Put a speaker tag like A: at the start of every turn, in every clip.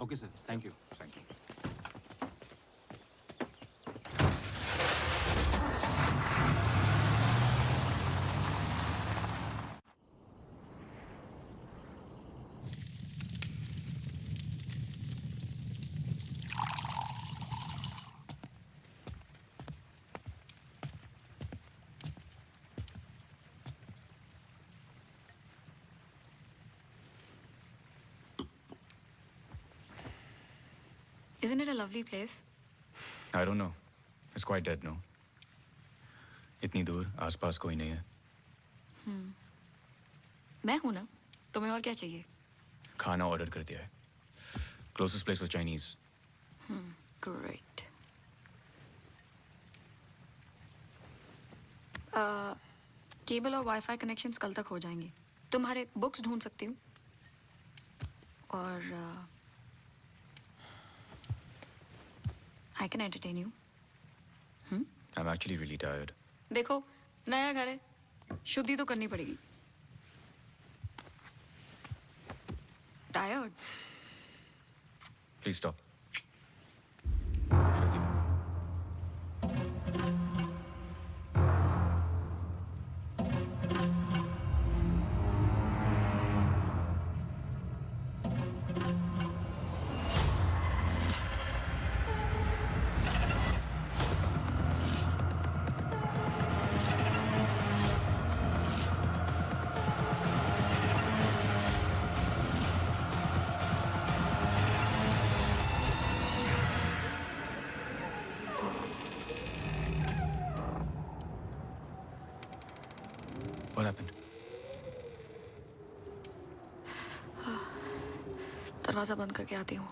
A: Okay sir, thank you.
B: Thank you.
C: Isn't it a lovely place?
B: I don't know. It's quite dead, no? इतनी दूर आसपास कोई नहीं है।
C: मैं हूं ना, तुम्हें और क्या चाहिए?
B: खाना ऑर्डर कर दिया है। Closest place was Chinese.
C: Great. Cable और वाईफाई कनेक्शंस कल तक हो जाएंगे। तुम्हारे बुक्स ढूंढ सकती हूँ और I can entertain you.
B: I'm actually really tired.
C: देखो, नया घर है, शुद्धि तो करनी पड़ेगी। Tired?
B: Please stop. Shruti. What happened?
C: दरवाजा बंद करके आती हूँ।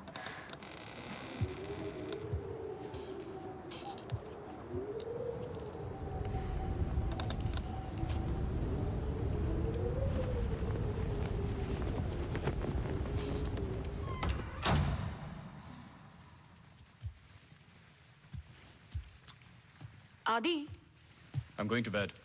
C: आदि,
B: I'm going to bed.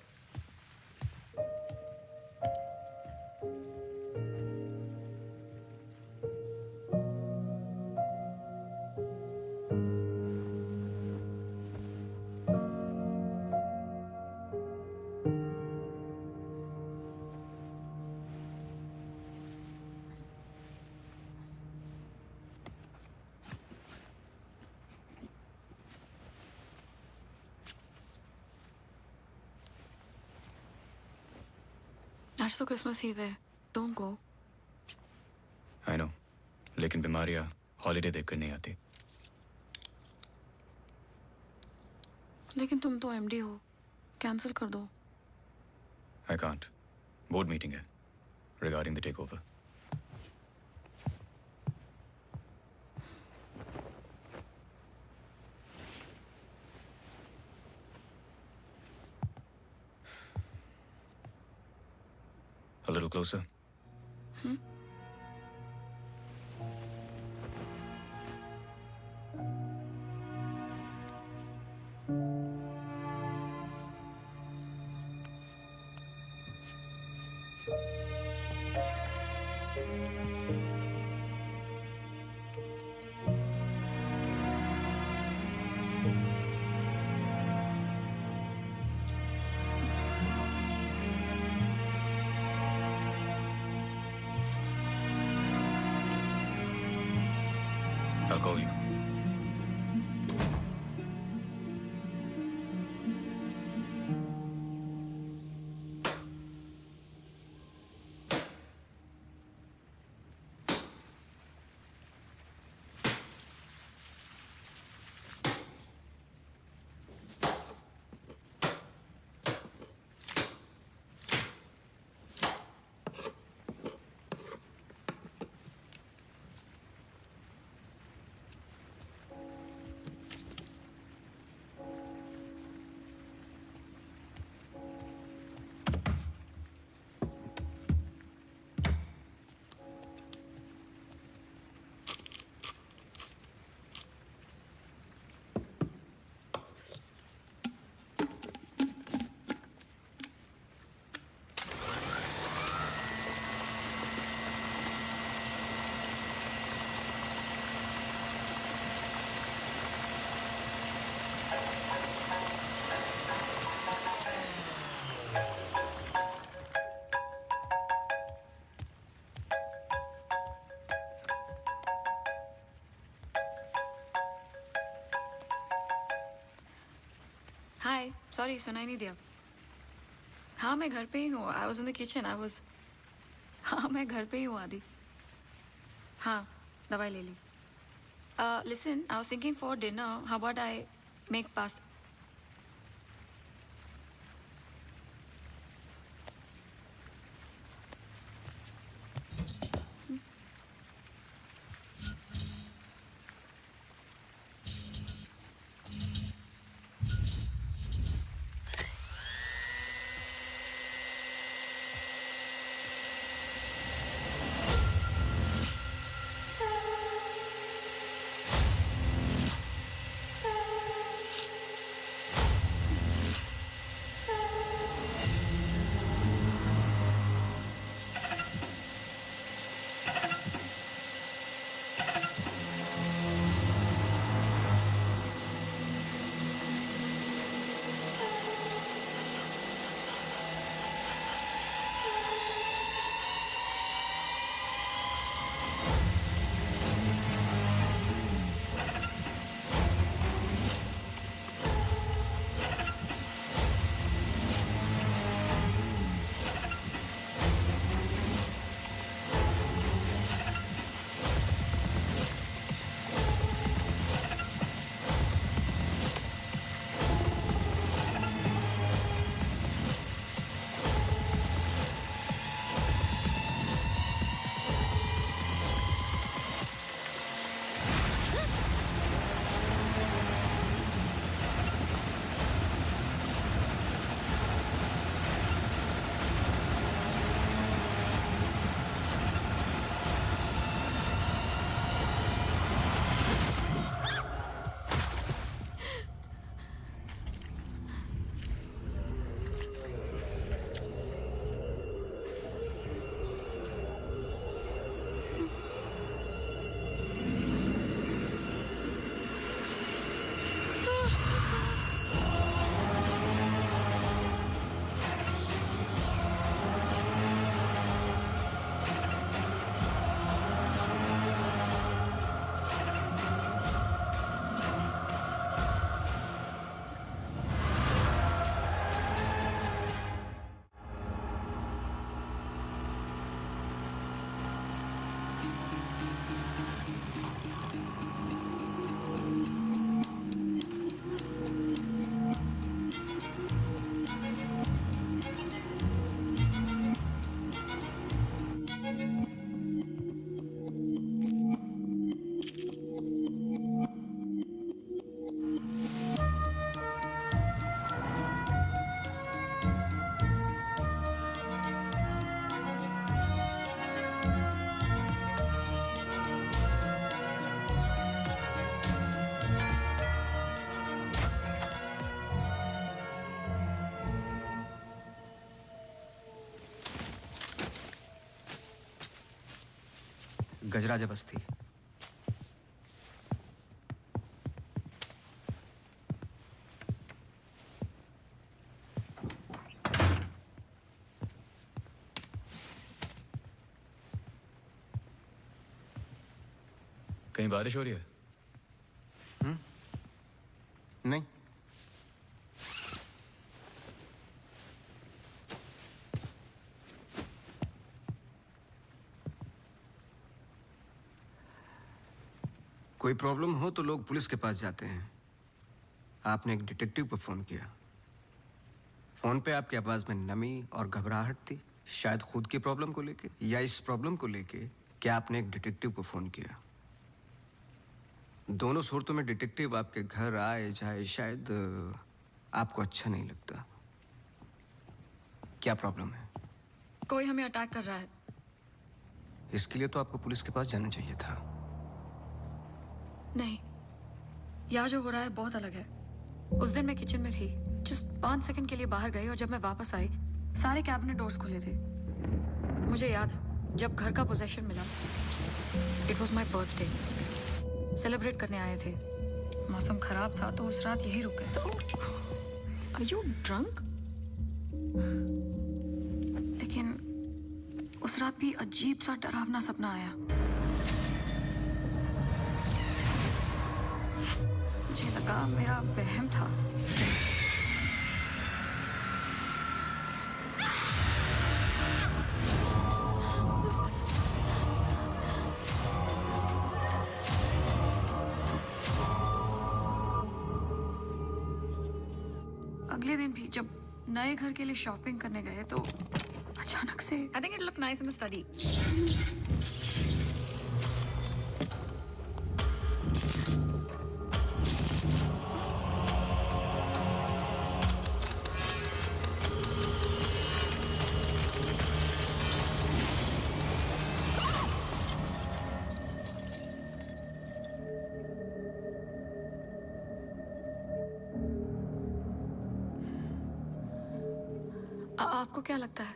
C: आज तो क्रिसमस ईव है। Don't go.
B: I know. लेकिन बीमारियां हॉलीडे देखकर नहीं आती।
C: लेकिन तुम तो एमडी हो, कैंसिल कर दो।
B: I can't. Board meeting है regarding the takeover. A little closer. I'll call you.
C: Sorry, सुनाई नहीं दिया। हाँ, मैं घर पे ही हूँ। I was in the kitchen. हाँ, मैं घर पे ही हूँ आदि। हाँ, दवाई ले ली। Listen, I was thinking for dinner, how about I make pasta?
A: Gajraj Basti.
B: कहीं बारिश हो रही है?
A: नहीं। कोई प्रॉब्लम हो तो लोग पुलिस के पास जाते हैं। आपने एक डिटेक्टिव को फोन किया। फोन पे आपकी आवाज में नमी और घबराहट थी, शायद खुद की प्रॉब्लम को लेके या इस प्रॉब्लम को लेके कि आपने एक डिटेक्टिव को फोन किया। दोनों सूरतों में डिटेक्टिव आपके घर आए जाए शायद आपको अच्छा नहीं लगता। क्या प्रॉब्लम है?
C: कोई हमें अटैक कर रहा है।
A: इसके लिए तो आपको पुलिस के पास जाना चाहिए था।
C: नहीं, यहाँ जो हो रहा है बहुत अलग है। उस दिन मैं किचन में थी, जस्ट 5 सेकंड के लिए बाहर गई और जब मैं वापस आई सारे कैबिनेट डोर्स खुले थे। मुझे याद है जब घर का पोजेशन मिला, it was my birthday, celebrate करने आए थे। मौसम खराब था तो उस रात यही रुक गए। Are you drunk? लेकिन उस रात भी अजीब सा डरावना सपना आया। मुझे लगा मेरा वहम था। अगले दिन भी जब नए घर के लिए शॉपिंग करने गए तो अचानक से I think it look nice in the study. आपको क्या लगता है?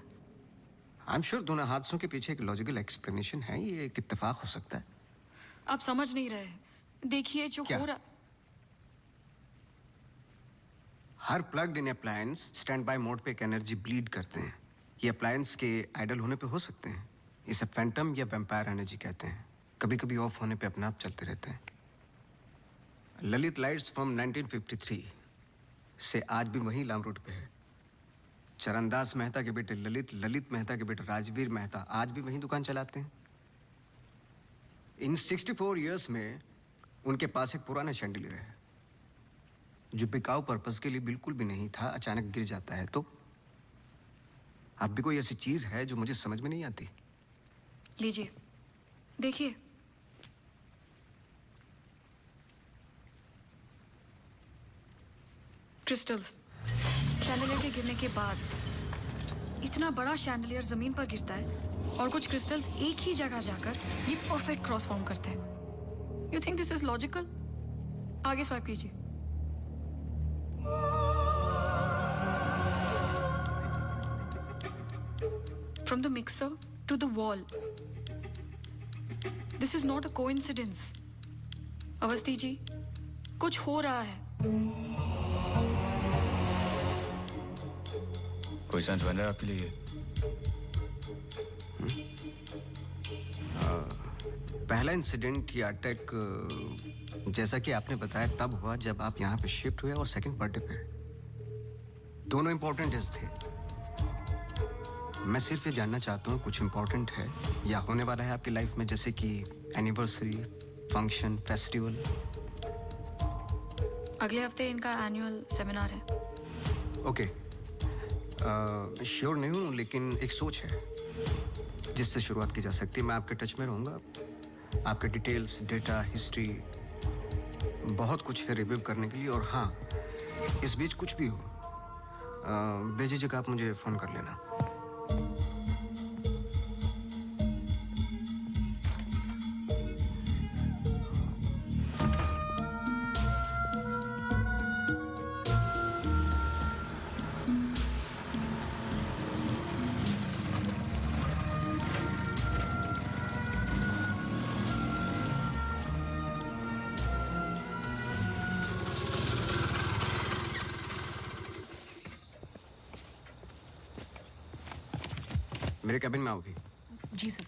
A: आई एम श्योर दोनों हादसों के पीछे एक लॉजिकल एक्सप्लेनेशन है। ये एक इत्तेफाक हो सकता है।
C: आप समझ नहीं रहे। देखिए जो
A: क्या?
C: हो रहा।
A: हर plugged in appliance standby mode पे एक एनर्जी ब्लीड करते हैं। ये अप्लायंस के आइडल होने पे हो सकते हैं। इसे फैंटम या वैम्पायर एनर्जी कहते हैं। कभी कभी ऑफ होने पे अपने आप चलते रहते हैं। ललित लाइट्स फ्रॉम 1953 से आज भी वही लाम रोड पे है। चरणदास मेहता के बेटे ललित, ललित मेहता के बेटे राजवीर मेहता आज भी वही दुकान चलाते हैं। इन 64 इयर्स में उनके पास एक पुराना शैंडिलियर है जो बिकाऊ पर्पस के लिए बिल्कुल भी नहीं था। अचानक गिर जाता है तो अब भी कोई ऐसी चीज है जो मुझे समझ में नहीं आती।
C: लीजिए देखिए। क्रिस्टल्स। शैंडलियर के गिरने के बाद इतना बड़ा शैंडलियर जमीन पर गिरता है और कुछ क्रिस्टल्स एक ही जगह जाकर ये परफेक्ट क्रॉस फॉर्म करते हैं। You think this is logical? आगे स्वाइप कीजिए। From the mixer to the wall. This is not a coincidence. Awasthi ji, कुछ हो रहा है।
B: कोई सेंस बन रहा है आपके लिए?
A: पहला इंसिडेंट या अटैक जैसा कि आपने बताया तब हुआ जब आप यहाँ पे शिफ्ट हुए और सेकंड बर्थडे पे। दोनों इंपॉर्टेंट डेज थे। मैं सिर्फ ये जानना चाहता हूँ कुछ इंपॉर्टेंट है या होने वाला है आपकी लाइफ में, जैसे कि एनिवर्सरी, फंक्शन, फेस्टिवल।
C: अगले हफ्ते इनका एनुअल सेमिनार है।
A: ओके, श्योर नहीं हूँ लेकिन एक सोच है जिससे शुरुआत की जा सकती है। मैं आपके टच में रहूँगा। आपके डिटेल्स, डेटा, हिस्ट्री बहुत कुछ है रिव्यू करने के लिए। और हाँ, इस बीच कुछ भी हो बेझिझक आप मुझे फ़ोन कर लेना। मेरे कैबिन में आओगी?
C: जी सर।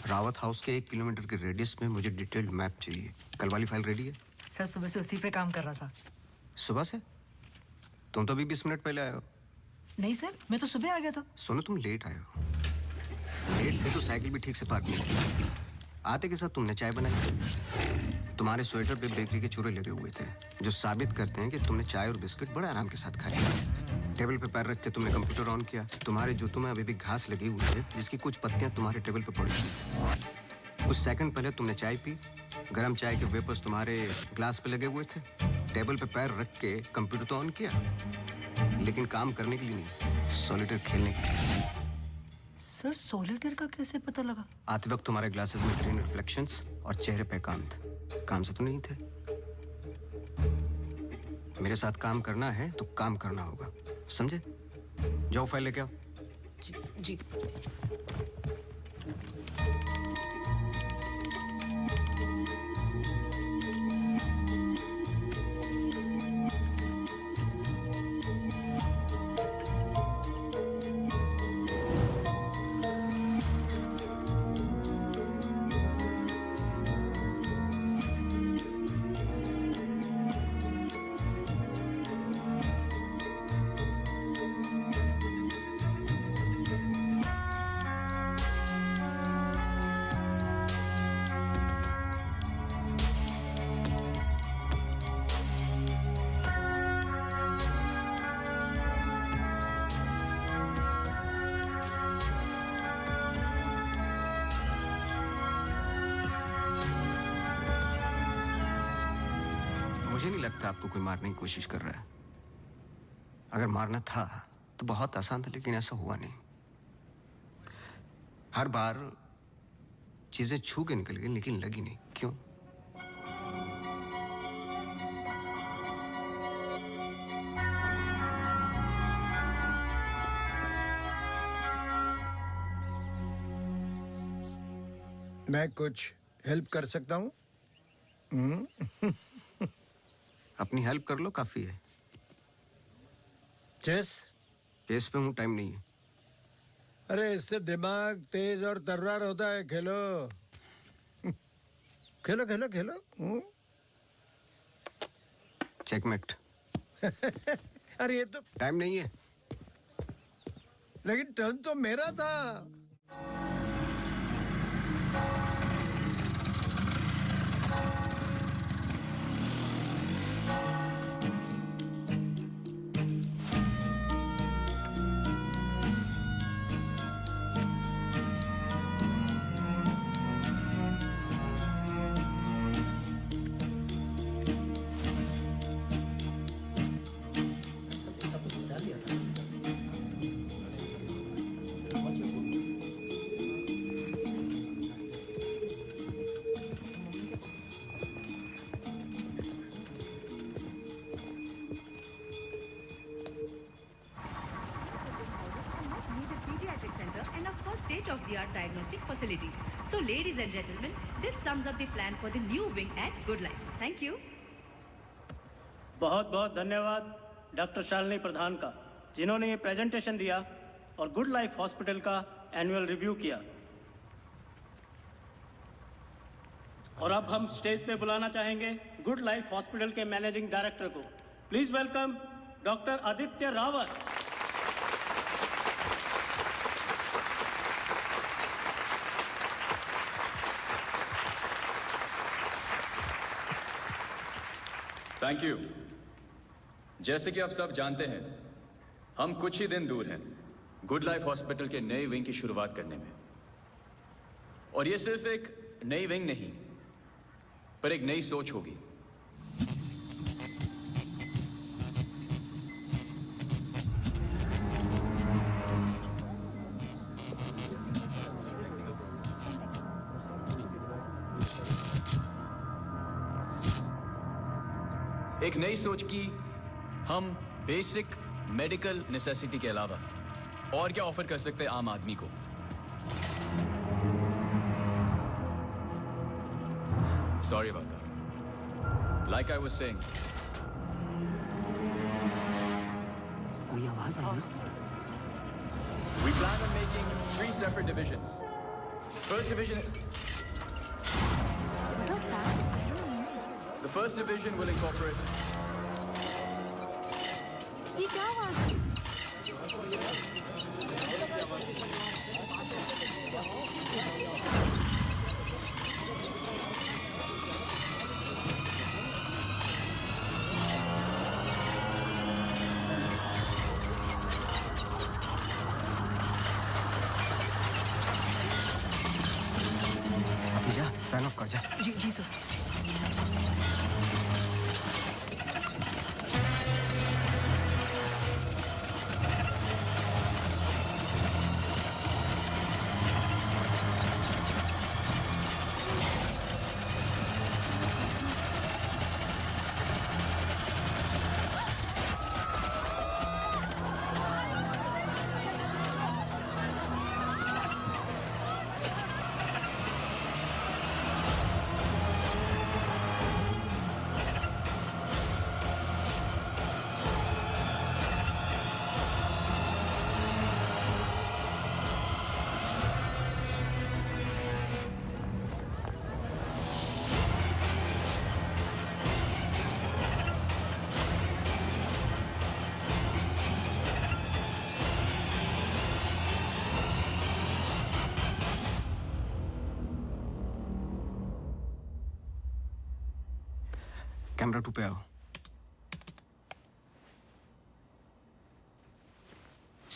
A: रावत हाउस के 1 किलोमीटर के रेडियस में मुझे डिटेल्ड मैप चाहिए। कल वाली फाइल रेडी है?
D: सर सुबह से उसी पे काम कर रहा था।
A: सुबह से? तुम तो अभी 20 मिनट पहले आए हो।
D: नहीं सर, मैं तो सुबह आ गया था।
A: सुनो, तुम लेट आए हो। लेट थे तो साइकिल भी ठीक से पार्क नहीं की। आते के साथ तुमने चाय बनाई। तुम्हारे स्वेटर पे बेकरी के चूरे लगे हुए थे जो साबित करते हैं कि तुमने चाय और बिस्किट बड़े आराम के साथ खाए। टेबल पे पैर रख के तुमने कंप्यूटर ऑन किया। तुम्हारे जूतों में अभी भी घास लगी हुई है जिसकी कुछ पत्तियां तुम्हारे टेबल पे पड़ी थी। कुछ सेकंड पहले तुमने चाय पी। गर्म चाय के वेपर्स तुम्हारे ग्लास पे लगे हुए थे। टेबल पे पैर रख के कंप्यूटर तो ऑन किया, लेकिन काम करने के लिए नहीं, सॉलिटेयर खेलने के लिए।
D: सर सॉलिटेयर का कैसे पता लगा?
A: आते वक्त तुम्हारे ग्लासेस में ग्रीन रिफ्लेक्शंस और चेहरे पे कांत। काम से तो नहीं थे। मेरे साथ काम करना है तो काम करना होगा, समझे? जाओ फाइल लेके आओ।
D: जी।
A: मुझे नहीं लगता आपको कोई मारने की कोशिश कर रहा है। अगर मारना था तो बहुत आसान था, लेकिन ऐसा हुआ नहीं। हर बार चीजें छू के निकल गई, लेकिन लगी नहीं। क्यों?
E: मैं कुछ हेल्प कर सकता हूँ?
A: अपनी हेल्प कर लो, काफी है।
E: चेस?
A: केस पे हूँ, टाइम नहीं है।
E: अरे इससे दिमाग तेज और तर्रार होता है। खेलो खेलो खेलो खेलो।
A: चेकमेट।
E: अरे ये तो,
A: टाइम नहीं है।
E: लेकिन टर्न तो मेरा था।
F: Pediatric center and of course state-of-the-art diagnostic facilities. So ladies and gentlemen, this sums up the plan for the new wing at Good Life. Thank you.
G: बहुत बहुत धन्यवाद डॉक्टर शालिनी प्रधान का, जिन्होंने ये प्रेजेंटेशन दिया और गुड लाइफ हॉस्पिटल का annual review किया। और अब हम स्टेज पे बुलाना चाहेंगे गुड लाइफ हॉस्पिटल के मैनेजिंग डायरेक्टर को। Please welcome doctor Aditya Rawat.
B: Thank you. जैसे कि आप सब जानते हैं, हम कुछ ही दिन दूर हैं गुड लाइफ हॉस्पिटल के नए विंग की शुरुआत करने में। और ये सिर्फ एक नई विंग नहीं, पर एक नई सोच होगी। एक नई सोच की हम बेसिक मेडिकल नेसेसिटी के अलावा और क्या ऑफर कर सकते हैं आम आदमी को। Sorry about that. Like I was saying,
A: कोई आवाज आई ना?
B: we plan on making 3 separate divisions. First division,
H: What was that? I don't know.
B: the first division will incorporate
H: ये क्या आवाज है?
A: अभी जा, फैन ऑफ कर जा।
D: जी जी सर।
A: कैमरा 2 पे आओ।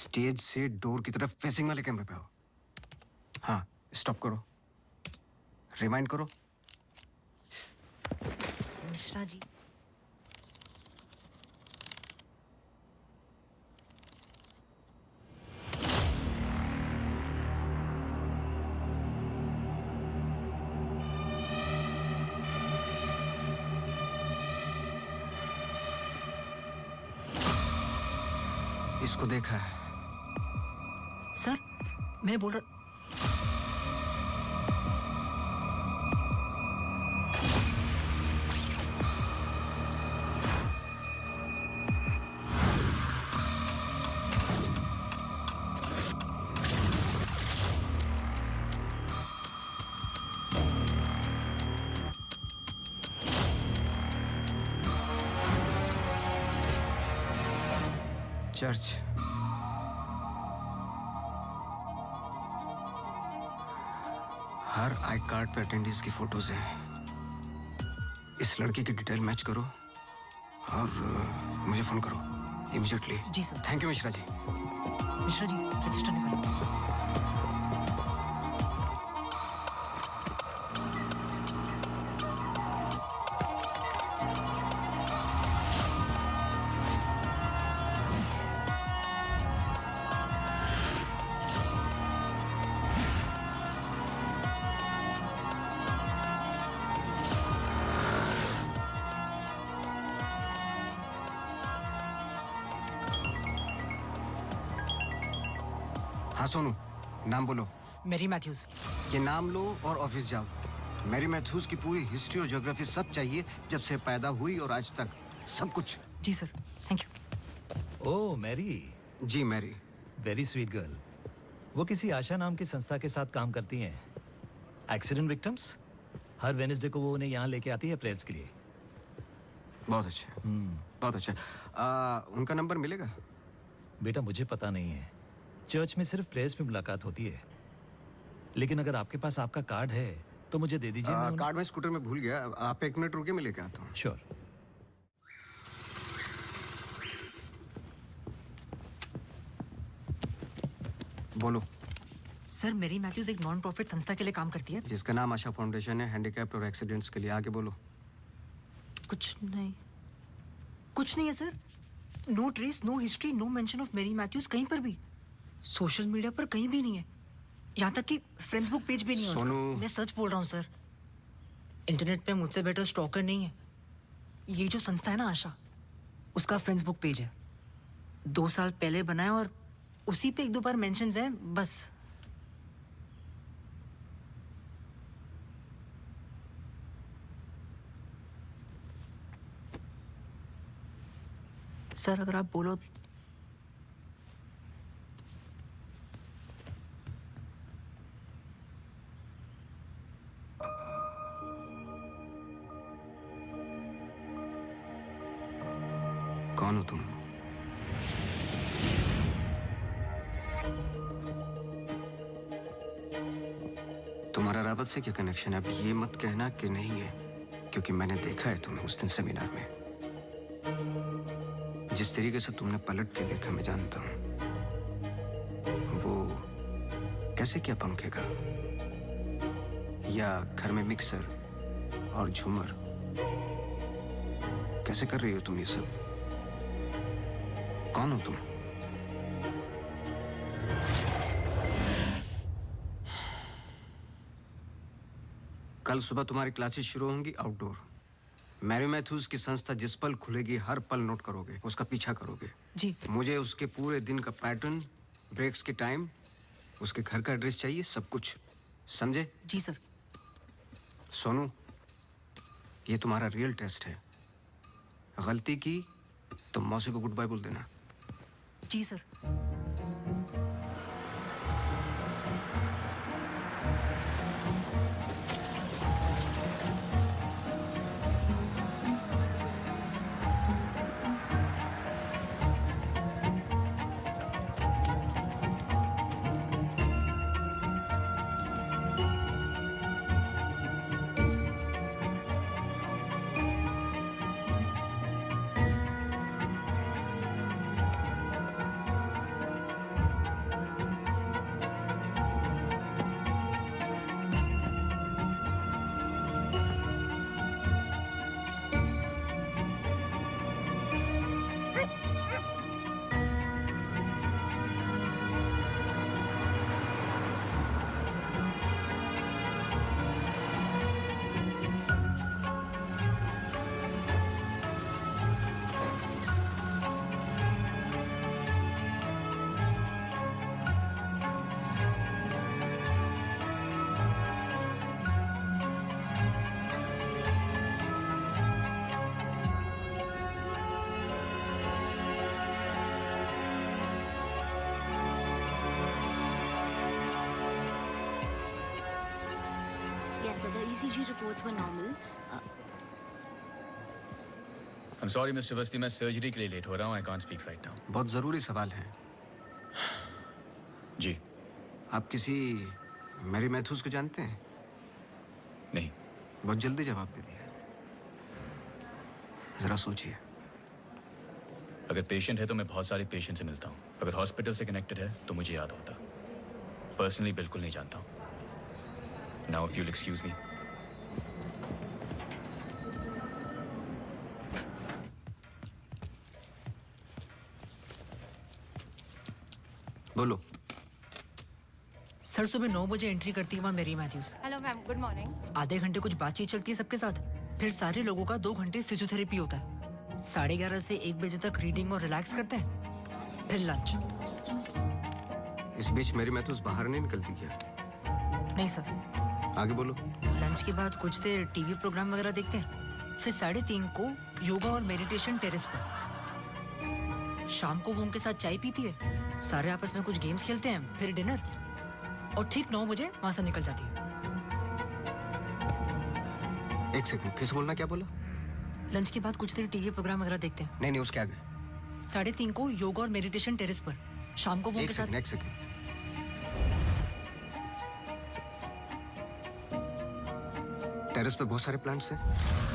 A: स्टेज से डोर की तरफ फेसिंग वाले कैमरे पे आओ। हाँ, स्टॉप करो, रिवाइंड करो।
D: मिश्रा जी,
A: इसको देखा है।
D: सर मैं बोल रहा
A: चर्च। हर आई कार्ड पे अटेंडेंस की फोटोज हैं। इस लड़की की डिटेल मैच करो और मुझे फोन करो इमीडिएटली।
D: जी sir.
A: Thank you Mishra ji.
D: Mishra ji register निकालो।
A: हाँ सोनू, नाम बोलो।
D: मेरी मैथ्यूज।
A: ये नाम लो और ऑफिस जाओ। मैरी मैथ्यूज की पूरी हिस्ट्री और ज्योग्राफी सब चाहिए, जब से पैदा हुई और आज तक सब कुछ।
D: जी sir thank you.
I: Oh Mary,
A: जी मैरी।
I: Very sweet girl. वो किसी आशा नाम की संस्था के साथ काम करती हैं। एक्सीडेंट विक्टिम्स, हर वेडनेसडे को वो उन्हें यहाँ लेके आती है प्रेयर्स के लिए।
A: बहुत अच्छा, बहुत अच्छा। उनका नंबर मिलेगा?
I: बेटा मुझे पता नहीं है, चर्च में सिर्फ प्रेयर्स में मुलाकात होती है। लेकिन अगर आपके पास आपका कार्ड है तो मुझे दे दीजिए।
A: कार्ड मैं स्कूटर में भूल गया, आप एक मिनट रुके, मैं लेके आता हूँ।
I: श्योर।
A: बोलो।
D: सर मेरी मैथ्यूज एक नॉन प्रॉफिट संस्था के लिए काम करती है।
A: जिसका नाम आशा फाउंडेशन है, हैंडीकैप्ड और एक्सीडेंट्स के लिए। आगे बोलो।
D: कुछ नहीं, कुछ नहीं है sir. No trace, no history, no mention of Mary Matthews कहीं पर भी। सोशल मीडिया पर कहीं भी नहीं है, यहाँ तक कि फ्रेंड्स बुक पेज भी नहीं है उसका। मैं सच बोल रहा हूँ सर, इंटरनेट पे मुझसे बेटर स्टॉकर नहीं है। ये जो संस्था है ना आशा, उसका फ्रेंड्स बुक पेज है, 2 साल पहले बनाया और उसी पे 1-2 बार मेंशंस हैं बस। सर अगर आप बोलो।
A: कौन हो तुम? तुम्हारा रावत से क्या कनेक्शन है? अब ये मत कहना कि नहीं है, क्योंकि मैंने देखा है तुम्हें उस दिन सेमिनार में। जिस तरीके से तुमने पलट के देखा मैं जानता हूं। वो कैसे किया पंखे का, या घर में मिक्सर और झूमर? कैसे कर रही हो तुम ये सब? कौन हो तुम? कल सुबह तुम्हारी क्लासेस शुरू होंगी आउटडोर। मैरी मैथ्यूज की संस्था जिस पल खुलेगी हर पल नोट करोगे, उसका पीछा करोगे।
D: जी।
A: मुझे उसके पूरे दिन का पैटर्न, ब्रेक्स के टाइम, उसके घर का एड्रेस चाहिए, सब कुछ। समझे?
D: जी सर।
A: सोनू, ये तुम्हारा रियल टेस्ट है। गलती की तो मौसी को गुड बाय बोल देना।
D: जी sir.
H: ECG reports were normal.
B: I'm sorry, Mr. Awasthi, मैं सर्जरी के लिए लेट हो रहा हूँ. I can't speak right now.
A: बहुत ज़रूरी सवाल है.
B: जी.
A: आप किसी मैरी मैथ्यूज को जानते हैं?
B: नहीं.
A: बहुत जल्दी जवाब दे दिया. ज़रा सोचिए.
B: अगर पेशेंट है तो मैं बहुत सारे पेशेंट से मिलता हूँ. अगर हॉस्पिटल से कनेक्टेड है तो मुझे याद होता. पर्सनली बिल्कुल नहीं जानता हूँ. Now if you'll excuse me.
A: बोलो.
D: सर सुबह 9 बजे एंट्री करती है वहाँ Mary Matthews.
J: Hello ma'am, good morning.
D: आधे घंटे कुछ बातचीत चलती है सबके साथ. फिर सारे लोगों का 2 घंटे फिजियोथेरेपी होता है. 11:30 से 1 बजे तक रीडिंग और रिलैक्स करते हैं. फिर लंच.
A: इस बीच मेरी मैथ्यूज बाहर नहीं निकलती क्या?
D: नहीं सर.
A: आगे बोलो.
D: लंच के बाद कुछ देर टीवी प्रोग्राम वगैरह देखते हैं. फिर 3:30 को योगा और मेडिटेशन टेरेस पर. शाम को वो उनके साथ चाय पीती है. सारे आपस में कुछ गेम्स खेलते हैं. फिर डिनर. और ठीक 9 बजे वहां से निकल जाती है.
A: एक सेकंड, फिर से बोलना. क्या बोला?
D: लंच के बाद कुछ देर टीवी प्रोग्राम वगैरह देखते हैं.
A: नहीं, उसके आगे.
D: 3:30 को योगा और मेडिटेशन टेरेस पर. शाम को वो उनके साथ.
A: एक सेकंड. टेरेस पे बहुत सारे प्लांट्स हैं.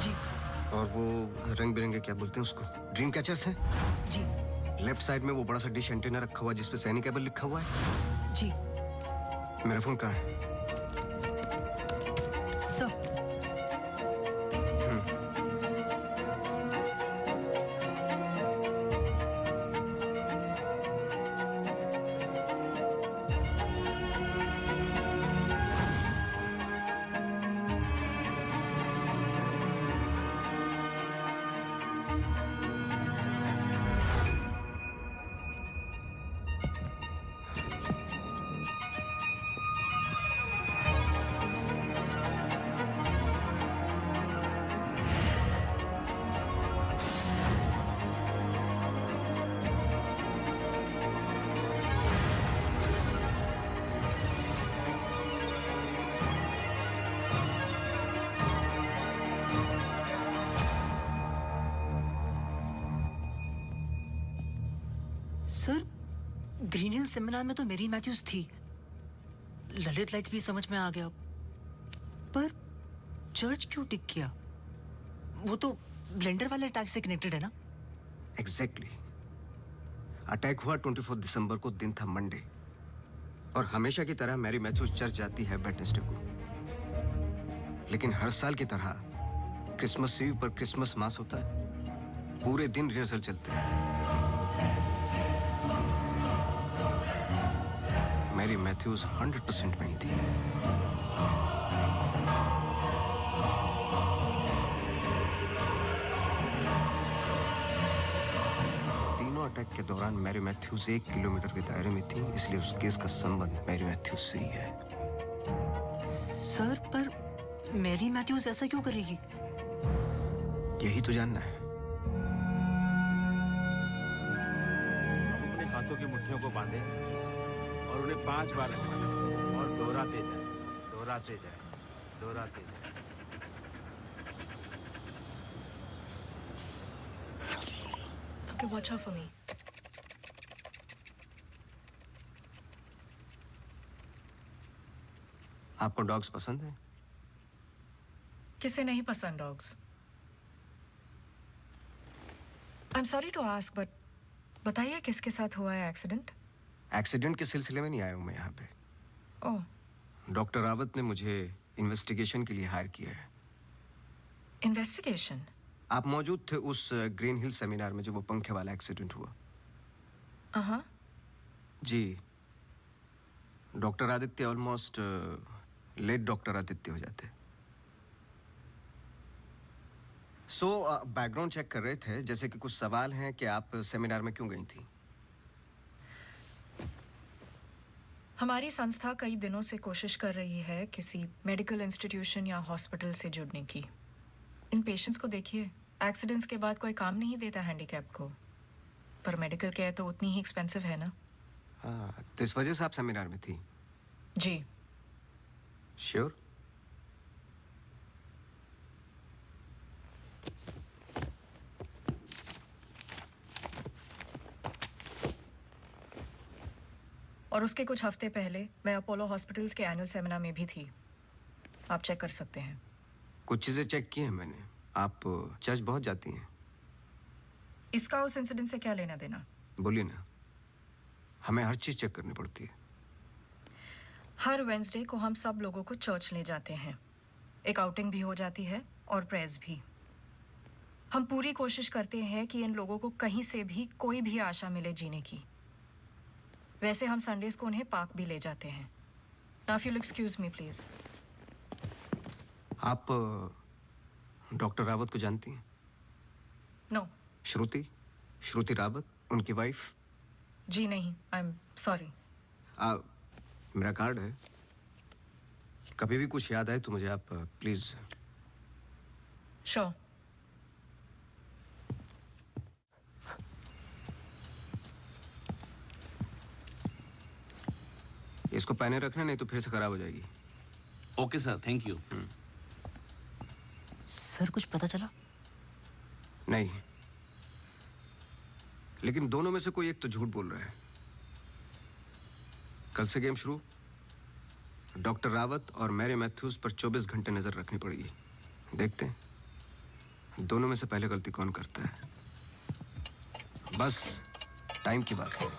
D: जी.
A: और वो रंग बिरंगे क्या बोलते हैं उसको, ड्रीम कैचर्स हैं.
D: जी.
A: लेफ्ट साइड में वो बड़ा सा डिश एंटीना रखा हुआ है जिसपे सैनिक केबल लिखा हुआ है.
D: जी.
A: मेरा फोन कहाँ है?
D: Sir. Sir, Green Hill seminar में तो मेरी मैथ्यूज थी. ललित लाइट्स भी समझ में आ गया. पर चर्च क्यों टिक किया? वो तो ब्लेंडर वाले अटैक से कनेक्टेड है ना?
A: एग्जैक्टली. अटैक हुआ 24 दिसंबर को. दिन था मंडे. और हमेशा की तरह मैरी मैथ्यूज चर्च जाती है वेडनेसडे को. लेकिन हर साल की तरह क्रिसमस ईव पर क्रिसमस मास होता है. पूरे दिन रिहर्सल चलते हैं. मैरी मैथ्यूज 100% वहीं थी. तीनों अटैक के दौरान मैरी मैथ्यूज 1 किलोमीटर के दायरे में थी. इसलिए उस केस का संबंध मैरी मैथ्यूज से ही है.
D: सर, पर मैरी मैथ्यूज ऐसा क्यों करेगी?
A: यही तो जानना है.
K: अपने हाथों की मुट्ठियों को बांधे और उन्हें 5 बार रखना और दोहराते जाए, दोहराते जाए, दोहराते जाए.
J: Okay, watch out for me.
A: आपको डॉग्स पसंद है?
J: किसे नहीं पसंद dogs? I am sorry to ask, but बताइए किसके साथ हुआ है एक्सीडेंट?
A: एक्सीडेंट के सिलसिले में नहीं आया हूं मैं यहाँ पे.
J: ओह,
A: डॉक्टर रावत ने मुझे इन्वेस्टिगेशन के लिए हायर किया है.
J: इन्वेस्टिगेशन?
A: आप मौजूद थे उस ग्रीन हिल सेमिनार में जो वो पंखे वाला एक्सीडेंट हुआ?
J: हाँ.
A: जी. Doctor Aditya almost late doctor Aditya हो जाते. सो बैकग्राउंड चेक कर रहे थे. जैसे कि कुछ सवाल हैं कि आप सेमिनार में क्यों गई थी?
J: हमारी संस्था कई दिनों से कोशिश कर रही है किसी मेडिकल इंस्टीट्यूशन या हॉस्पिटल से जुड़ने की. इन पेशेंट्स को देखिए, एक्सीडेंट्स के बाद कोई काम नहीं देता हैंडीकैप को. पर मेडिकल केयर तो उतनी ही एक्सपेंसिव है ना.
A: हाँ, तो इस वजह से आप सेमिनार में थी?
J: जी.
A: श्योर?
J: और उसके कुछ हफ्ते पहले मैं अपोलो हॉस्पिटल्स के एनुअल सेमिनार में भी थी। आप चेक कर सकते हैं।
A: कुछ चीज़ें चेक की हैं मैंने। आप चर्च बहुत जाती हैं।
J: इसका उस इंसिडेंट से क्या लेना देना?
A: बोलिए ना, हमें हर चीज़ चेक करनी पड़ती है।
J: हर वेंसडे को हम सब लोगों को चर्च ले जाते हैं। एक आउटिंग भी हो जाती है और प्रेयर्स भी। हम पूरी कोशिश करते हैं कि इन लोगों को कहीं से भी कोई भी आशा मिले जीने की। वैसे हम संडेज को उन्हें पार्क भी ले जाते हैं। Now if you excuse me please.
A: आप डॉक्टर रावत को जानती हैं?
J: नो।
A: श्रुति रावत, उनकी वाइफ?
J: जी नहीं, आई एम सॉरी।
A: मेरा कार्ड है, कभी भी कुछ याद आए तो मुझे आप प्लीज।
J: श्योर।
A: इसको पहने रखना, नहीं तो फिर से खराब हो जाएगी।
K: Okay sir, thank you.
D: Sir कुछ पता चला?
A: नहीं, लेकिन दोनों में से कोई एक तो झूठ बोल रहा है। कल से गेम शुरू। डॉक्टर रावत और मैरी मैथ्यूज पर 24 घंटे नजर रखनी पड़ेगी। देखते हैं दोनों में से पहले गलती कौन करता है। बस टाइम की बात है।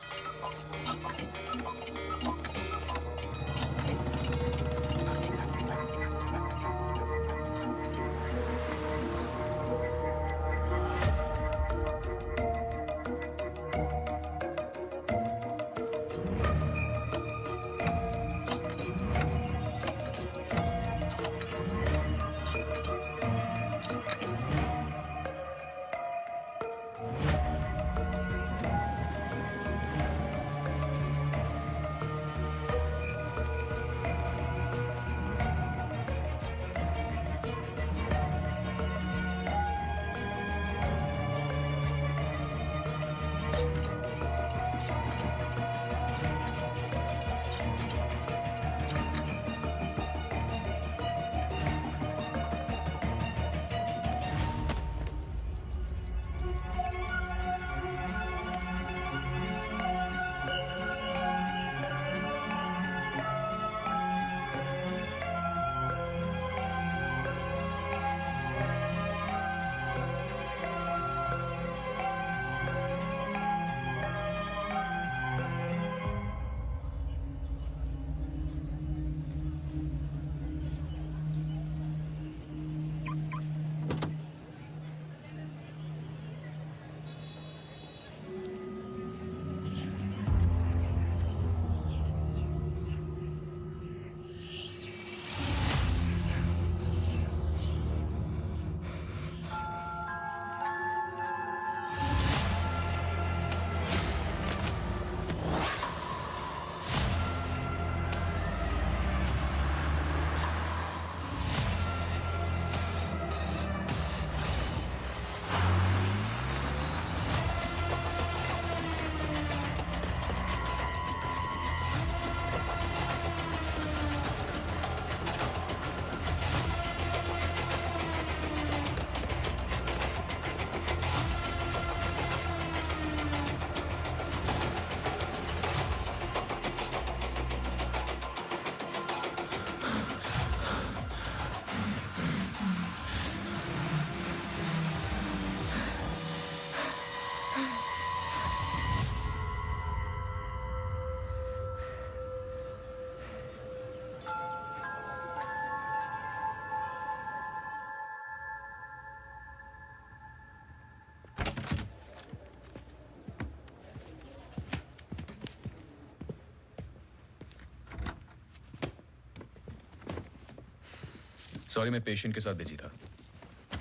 B: सॉरी, मैं पेशेंट के साथ बिजी था।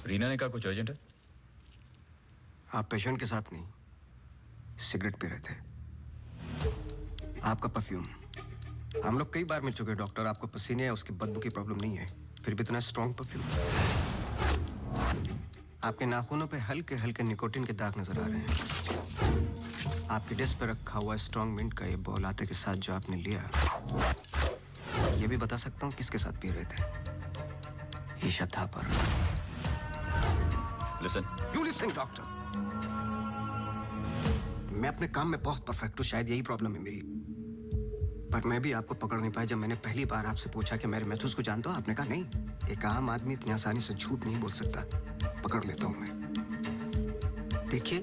B: रीना ने कहा कुछ अर्जेंट है।
A: आप पेशेंट के साथ नहीं, सिगरेट पी रहे थे। आपका परफ्यूम, हम लोग कई बार मिल चुके हैं डॉक्टर। आपको पसीने या उसकी बदबू की प्रॉब्लम नहीं है, फिर भी इतना स्ट्रॉन्ग परफ्यूम। आपके नाखूनों पे हल्के हल्के निकोटिन के दाग नजर आ रहे हैं। आपकी डेस्क पे रखा हुआ स्ट्रॉन्ग मिंट का ये बॉल आते के साथ जो आपने लिया, ये भी बता सकता हूँ किसके साथ पी रहे थे। Isha Thapar.
B: Listen.
A: You listen doctor. मैं अपने काम में बहुत परफेक्ट हूँ, शायद यही प्रॉब्लम है मेरी। पर मैं भी आपको पकड़ नहीं पाया जब मैंने पहली बार आपसे पूछा कि मैरी मैथ्यूज को जानते हो। आपने कहा नहीं। एक आम आदमी इतनी आसानी से झूठ नहीं बोल सकता। पकड़ लेता हूं मैं। देखिए,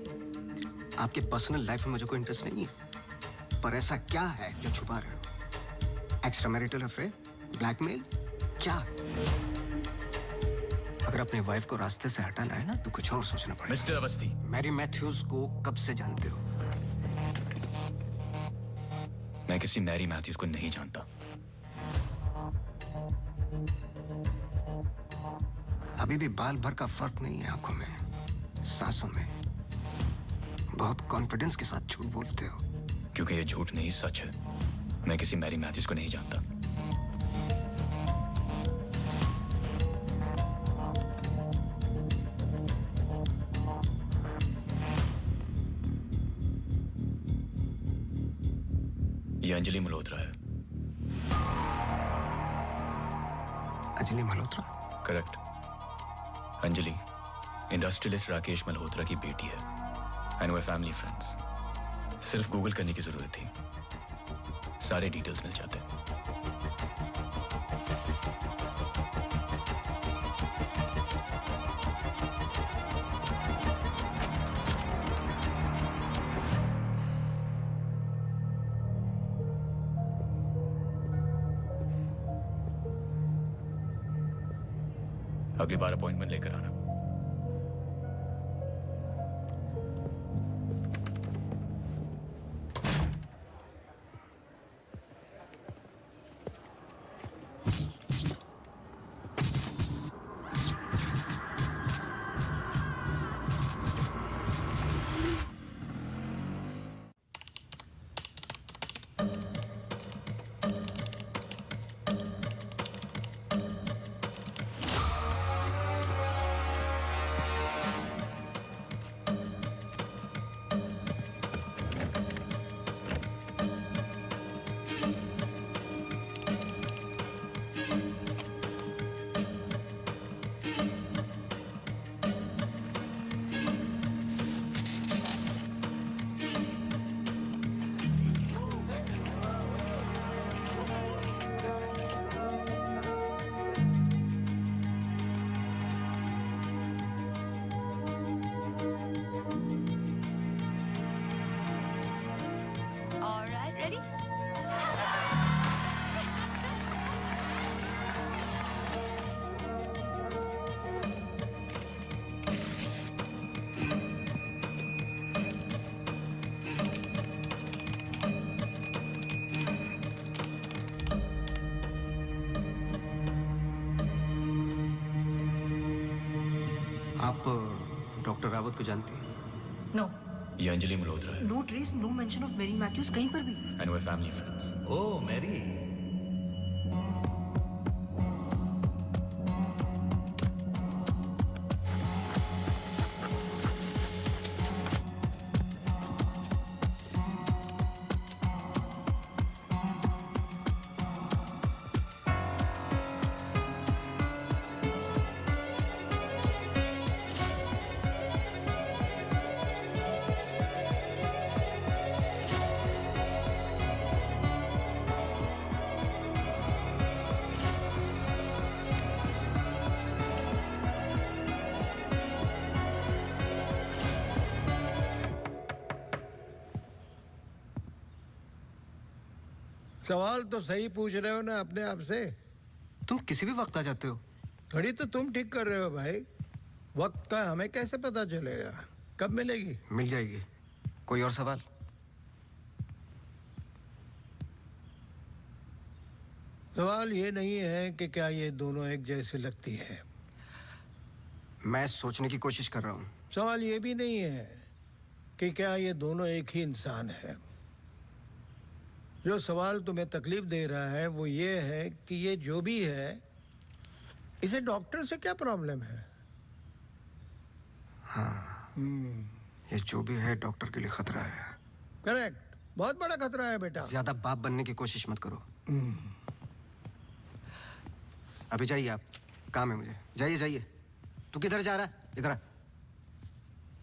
A: आपके पर्सनल लाइफ में मुझे कोई इंटरेस्ट नहीं है, पर ऐसा क्या है जो छुपा रहे हो? एक्स्ट्रा मैरिटल अफेयर, ब्लैकमेल, क्या? अगर अपनी वाइफ को रास्ते से हटाना है ना तो कुछ और सोचना पड़ेगा।
B: मिस्टर अवस्थी,
A: मैरी मैथ्यूज को कब से जानते हो?
B: मैं किसी मैरी मैथ्यूज को नहीं जानता।
A: अभी भी बाल भर का फर्क नहीं है आंखों में, सांसों में। बहुत कॉन्फिडेंस के साथ झूठ बोलते हो।
B: क्योंकि ये झूठ नहीं, सच है। मैं किसी मैरी मैथ्यूज को नहीं जानता। ये अंजलि मल्होत्रा है।
A: अंजलि मल्होत्रा?
B: करेक्ट। अंजलि इंडस्ट्रियलिस्ट राकेश मल्होत्रा की बेटी है। एंड वे फैमिली फ्रेंड्स। सिर्फ गूगल करने की जरूरत थी, सारे डिटेल्स मिल जाते। अगली बार अपॉइंटमेंट लेकर आना।
A: आप डॉक्टर रावत को जानती हैं?
J: नो।
B: ये अंजलि मल्होत्रा है।
D: No trace, no mention of Mary Matthews कहीं पर भी।
B: एंड वे फैमिली फ्रेंड्स।
I: ओह मैरी,
E: सवाल तो सही पूछ रहे हो ना अपने आप से।
A: तुम किसी भी वक्त आ जाते हो।
E: घड़ी तो तुम ठीक कर रहे हो भाई, वक्त का हमें कैसे पता चलेगा? कब मिलेगी?
A: मिल जाएगी। कोई और सवाल?
E: सवाल ये नहीं है कि क्या ये दोनों एक जैसी लगती है।
A: मैं सोचने की कोशिश कर रहा हूँ।
E: सवाल ये भी नहीं है कि क्या ये दोनों एक ही इंसान है। जो सवाल तुम्हें तकलीफ दे रहा है वो ये है कि ये जो भी है, इसे डॉक्टर से क्या प्रॉब्लम है?
A: हाँ, ये जो भी है डॉक्टर के लिए खतरा है।
E: करेक्ट, बहुत बड़ा खतरा है बेटा।
A: ज्यादा बाप बनने की कोशिश मत करो। अभी जाइए, आप काम है मुझे। जाइए जाइए। तू किधर जा रहा है? इधर आ।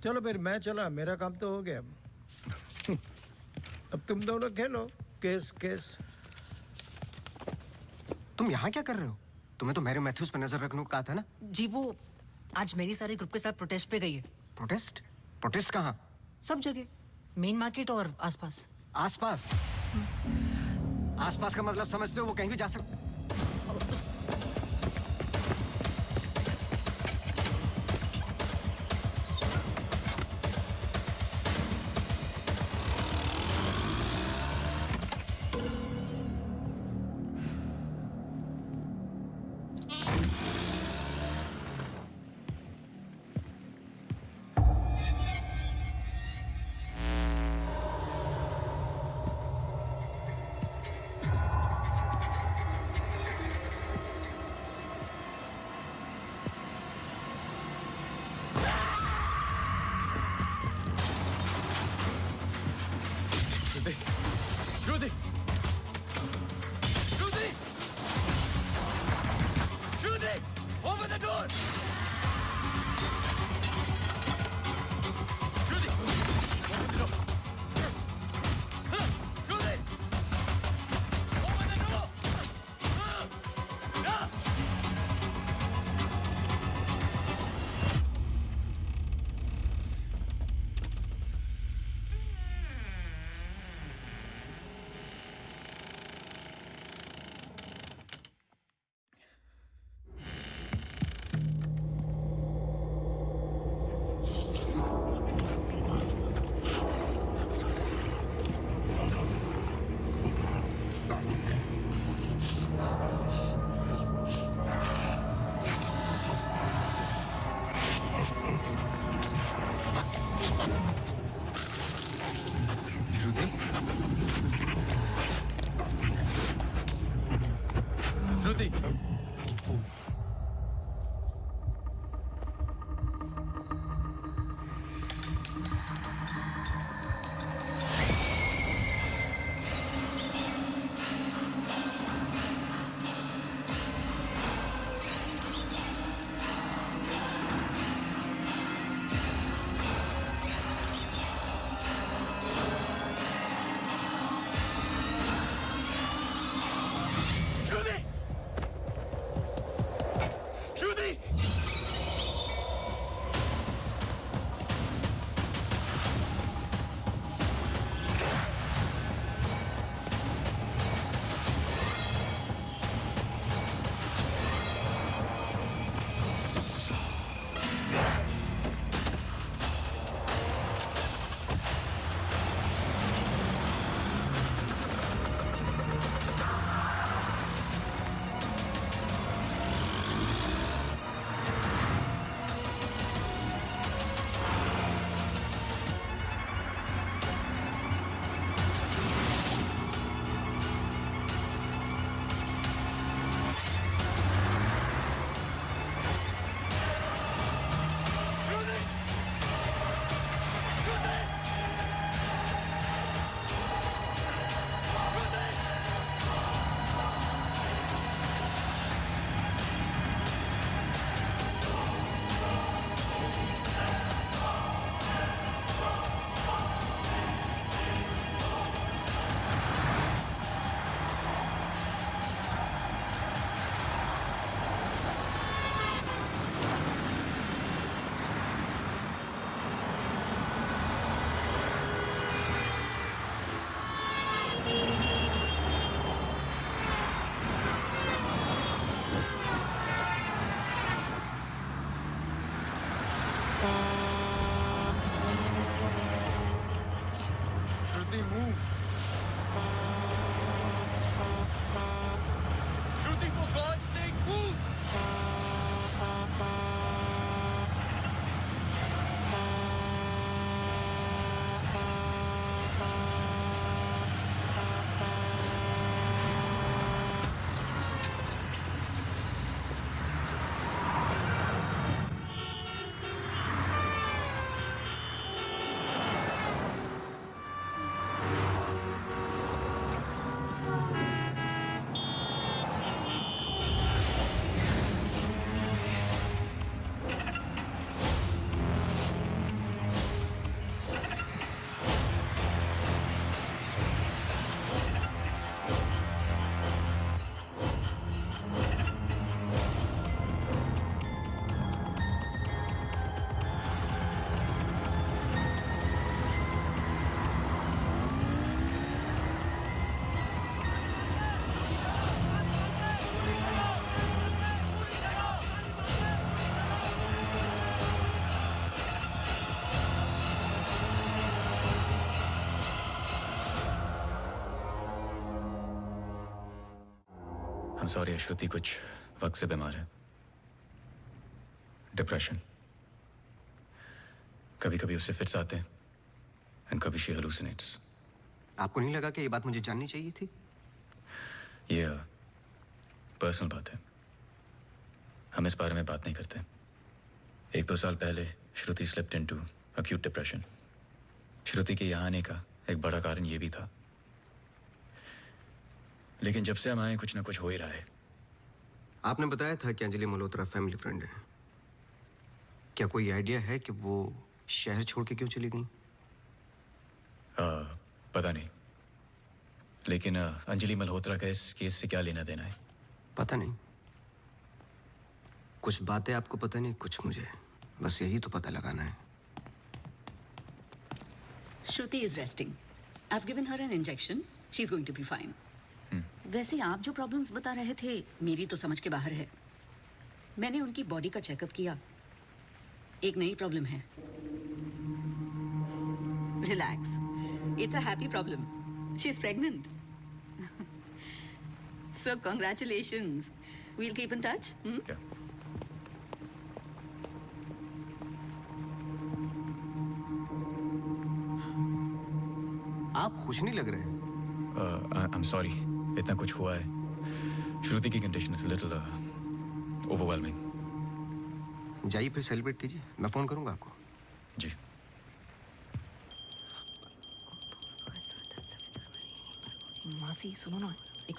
E: चलो फिर मैं चला, मेरा काम तो हो गया। अब तुम दोनों खेलो केस केस।
A: तुम यहाँ क्या कर रहे हो? तुम्हें तो मैरी मैथ्यूज पे नजर रखने को कहा था ना?
D: जी वो आज मेरी सारे ग्रुप के साथ प्रोटेस्ट पे गई है।
A: प्रोटेस्ट? प्रोटेस्ट कहाँ?
D: सब जगह, मेन मार्केट और आसपास।
A: आसपास? आसपास का मतलब समझते हो? वो कहीं भी जा सकते।
B: Shruti! Shruti! Shruti! Open the door! Shruti! Open the door! Shruti! Open the door! Yeah!
A: Shruti?
B: Shruti! Shruti! Shruti! Shruti, move! Shruti, for God's sake, move! I'm sorry, श्रुति कुछ वक्त से बीमार है। डिप्रेशन। कभी कभी उससे फिट्स आते हैं एंड कभी शी हेलुसिनेट्स।
A: आपको नहीं लगा कि ये बात मुझे जाननी चाहिए थी?
B: ये पर्सनल बात है, हम इस बारे में बात नहीं करते। 1-2 साल पहले श्रुति स्लिप्ड इनटू अक्यूट डिप्रेशन। श्रुति के यहाँ आने का एक बड़ा कारण ये भी था, लेकिन जब से हम आए कुछ ना कुछ हो ही रहा है।
A: आपने बताया था कि अंजलि मल्होत्रा फैमिली फ्रेंड है। क्या कोई आइडिया है कि वो शहर छोड़ के क्यों चली गई?
B: पता नहीं, लेकिन अंजलि मल्होत्रा का इस केस से क्या लेना देना है?
A: पता नहीं। कुछ बातें आपको पता नहीं, कुछ मुझे। बस यही तो पता लगाना है।
L: Shruti is resting. I've given her an injection. She's going to be fine. वैसे आप जो प्रॉब्लम्स बता रहे थे मेरी तो समझ के बाहर है। मैंने उनकी बॉडी का चेकअप किया, एक नई प्रॉब्लम है। Relax, it's a happy problem. She is pregnant. So congratulations. We'll keep in touch.
A: आप खुश नहीं लग रहे।
B: I'm sorry, इतना कुछ हुआ है। श्रुति की कंडीशन इज लिटिल ओवरवेलमिंग।
A: जाइए फिर सेलिब्रेट कीजिए, मैं फोन करूंगा आपको।
B: जी।
D: मासी सुनो ना, एक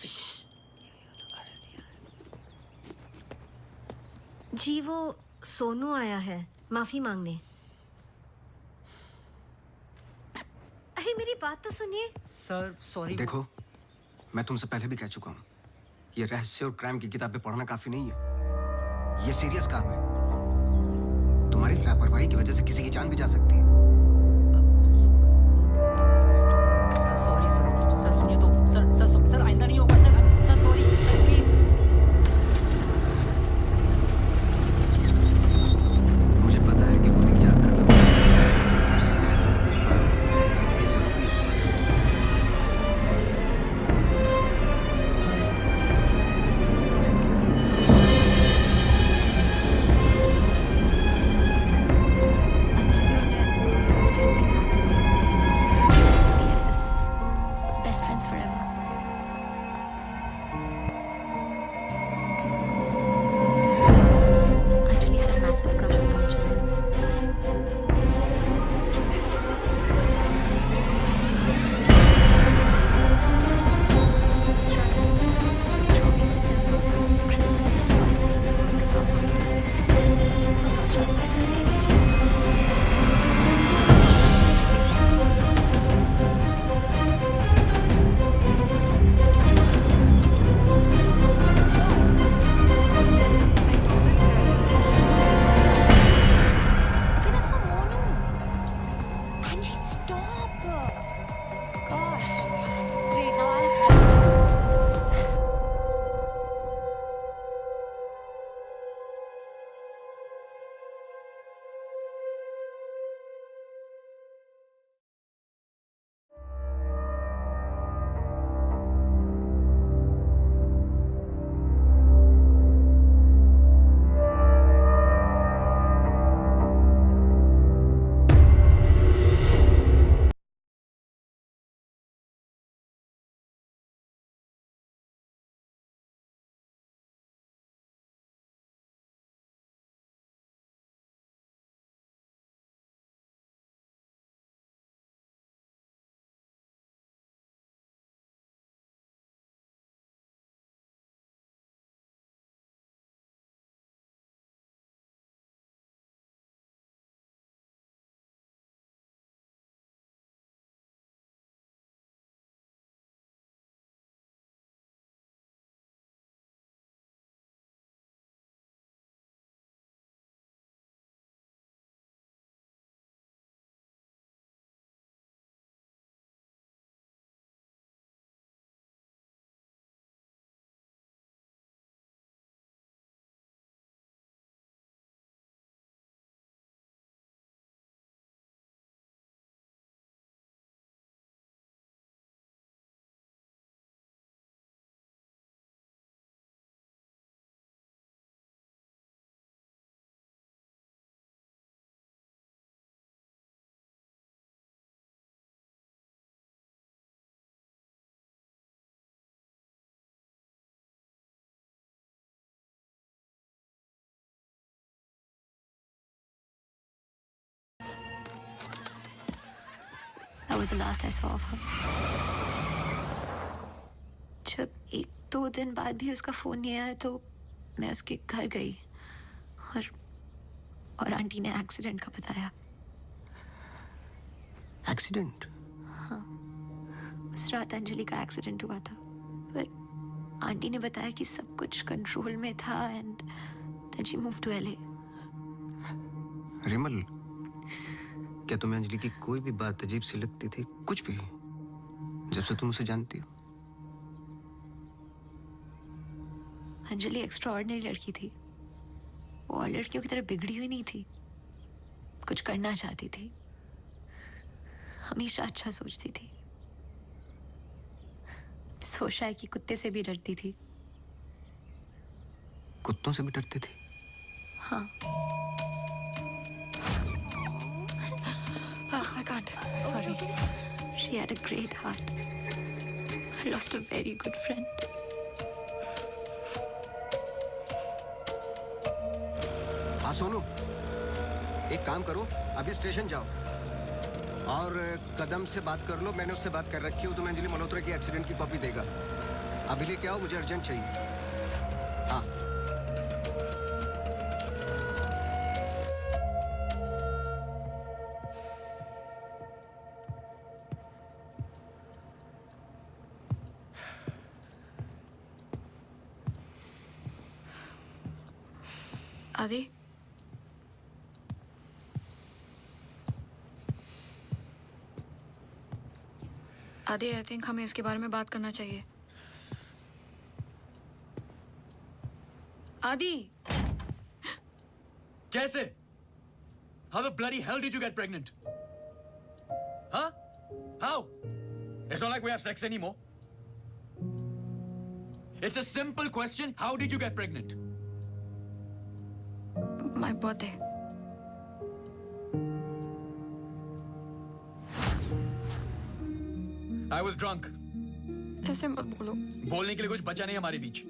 H: जी वो सोनू आया है माफी मांगने। अरे मेरी बात तो सुनिए।
D: Sir sorry.
A: देखो, मैं तुमसे पहले भी कह चुका हूँ, ये रहस्य और क्राइम की किताबें पढ़ना काफी नहीं है। ये सीरियस काम है। तुम्हारी लापरवाही की वजह से किसी की जान भी जा सकती है।
D: Sir sorry sir. सर सुनिए तो। सर आइंदा नहीं होगा सर सॉरी सर प्लीज।
A: मुझे पता है कि वो दिन याद करना मुश्किल है, पर ये जरूरी है। Thank you.
H: अंजलि और मैं फर्स्ट डे से ही साथ में थे।
C: That was the last I saw of her. जब 1-2 दिन बाद भी उसका फोन नहीं आया तो मैं उसके घर गई और आंटी ने एक्सीडेंट का बताया.
A: एक्सीडेंट?
C: हाँ, उस रात अंजलि का एक्सीडेंट हुआ था, पर आंटी ने बताया कि सब कुछ कंट्रोल में था and then she move to LA.
A: Rimal, क्या तुम्हें अंजलि की कोई भी बात अजीब सी लगती थी? कुछ भी, जब से तुम उसे जानती हो?
C: अंजलि एक्स्ट्राऑर्डिनरी लड़की थी. वो और लड़कियों की तरह बिगड़ी हुई नहीं थी. कुछ करना चाहती थी, हमेशा अच्छा सोचती थी. सोचा है कि कुत्ते से भी डरती थी.
A: कुत्तों से भी डरती थी?
C: हाँ.
J: I can't. Sorry.
C: She had a great heart. I lost a very good friend.
A: हाँ सोनू, एक काम करो, अभी स्टेशन जाओ और कदम से बात कर लो. मैंने उससे बात कर रखी है, वो तुम्हें अंजलि मल्होत्रा की एक्सीडेंट की कॉपी देगा. अभी लेके आओ, मुझे अर्जेंट चाहिए. हाँ.
C: आदि, आदि, आई थिंक हमें इसके बारे में बात करना चाहिए. आदि,
B: कैसे? How the bloody hell did you get pregnant? Huh? How? It's not like we have sex anymore. It's a simple question. How did you get pregnant?
C: my birthday.
B: I was drunk.
C: ऐसे मत बोलो.
B: बोलने के लिए कुछ बचा नहीं हमारे बीच.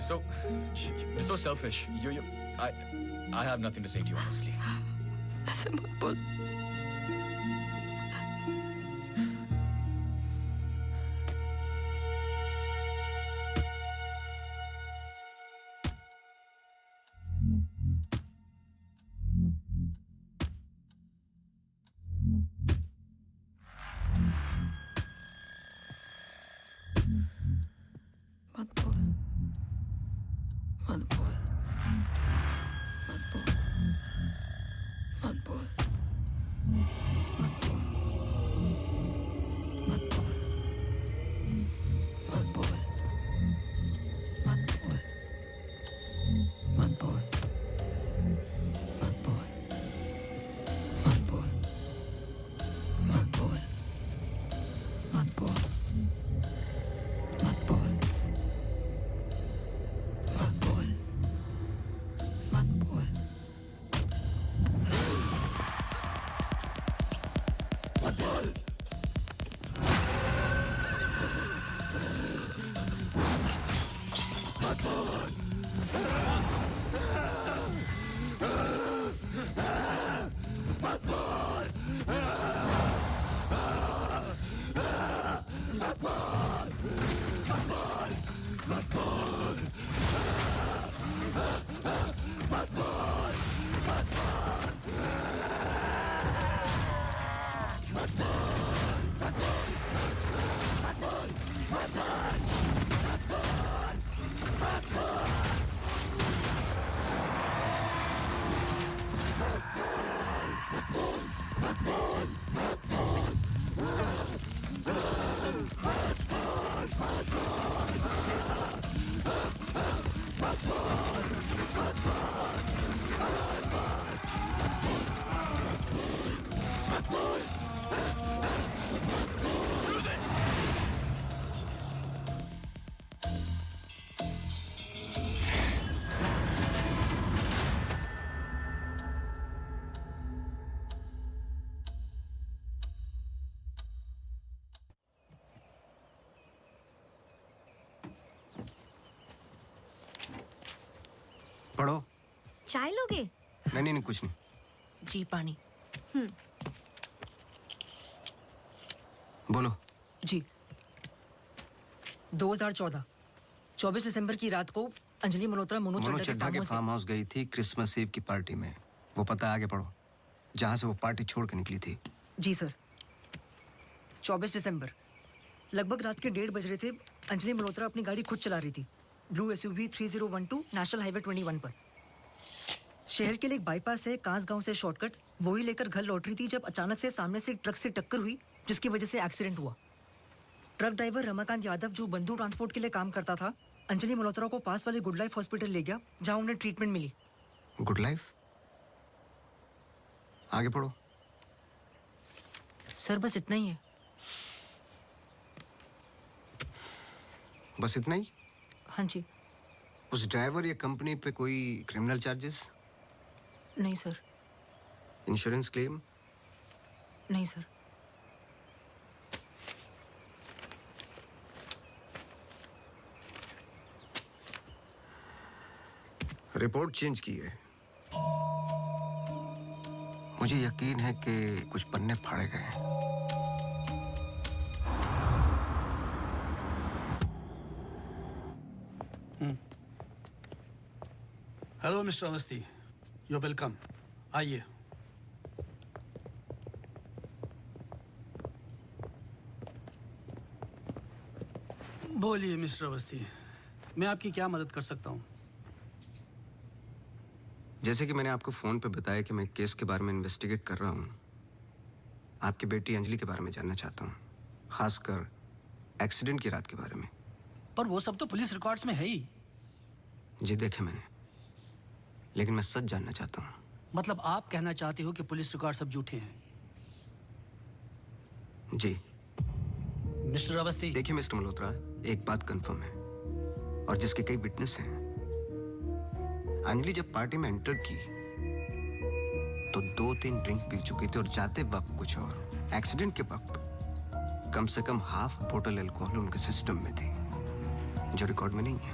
B: You're so selfish. I have nothing to say to you, honestly.
C: ऐसे मत बोल.
E: मत बोल
A: पढ़ो।
H: चाय लोगे?
A: नहीं, कुछ नहीं।
D: जी पानी।
A: बोलो।
D: जी 2014 24 दिसंबर की रात को अंजलि मल्होत्रा मोनू
A: मोनू
D: चड्ढा
A: चड्ढा के फार्म हाउस गई थी क्रिसमस ईव की पार्टी में। वो पता आगे पढ़ो, जहां से वो पार्टी छोड़ के निकली थी।
D: जी सर। 24 दिसंबर लगभग रात के 1:30 बज रहे थे। अंजलि मल्होत्रा अपनी गाड़ी खुद चला रही थी, ब्लू SUV 3012 नेशनल हाईवे 21 पर। शहर के लिए एक बाईपास है कांस गांव से शॉर्टकट, वही लेकर घर लौट रही थी जब अचानक से सामने से ट्रक से टक्कर हुई, जिसकी वजह से एक्सीडेंट हुआ। ट्रक ड्राइवर रमाकांत यादव, जो बंधु ट्रांसपोर्ट के लिए काम करता था, अंजलि मल्होत्रा को पास वाले गुड लाइफ हॉस्पिटल ले गया, जहां उन्हें ट्रीटमेंट मिली।
A: Good life? आगे पढ़ो।
D: सर बस इतना ही है।
A: बस इतना ही?
D: हाँ जी।
A: उस ड्राइवर या कंपनी पे कोई क्रिमिनल चार्जेस?
D: नहीं सर।
A: Insurance claim?
D: नहीं सर।
A: रिपोर्ट चेंज की है। मुझे यकीन है कि कुछ पन्ने फाड़े गए हैं।
M: Hello mister Awasthi, you welcome. आइए। बोलिए मिस्टर अवस्थी, मैं आपकी क्या मदद कर सकता हूँ?
A: जैसे कि मैंने आपको फोन पे बताया कि मैं एक केस के बारे में इन्वेस्टिगेट कर रहा हूँ। आपकी बेटी अंजलि के बारे में जानना चाहता हूँ, खासकर एक्सीडेंट की रात के बारे में।
M: पर वो सब तो पुलिस रिकॉर्ड्स में है ही।
A: जी देखे मैंने, लेकिन मैं सच जानना चाहता हूँ।
M: मतलब आप कहना चाहते हो कि पुलिस रिकॉर्ड सब झूठे हैं?
A: जी।
M: मिस्टर अवस्थी।
A: देखिए मिस्टर मल्होत्रा, एक बात कंफर्म है और जिसके कई विटनेस हैं। अंजलि जब पार्टी में एंटर की तो 2-3 ड्रिंक पी चुकी थी और जाते वक्त कुछ और। एक्सीडेंट के वक्त कम से कम हाफ बोतल अल्कोहल उनके सिस्टम में थी, जो रिकॉर्ड में नहीं है।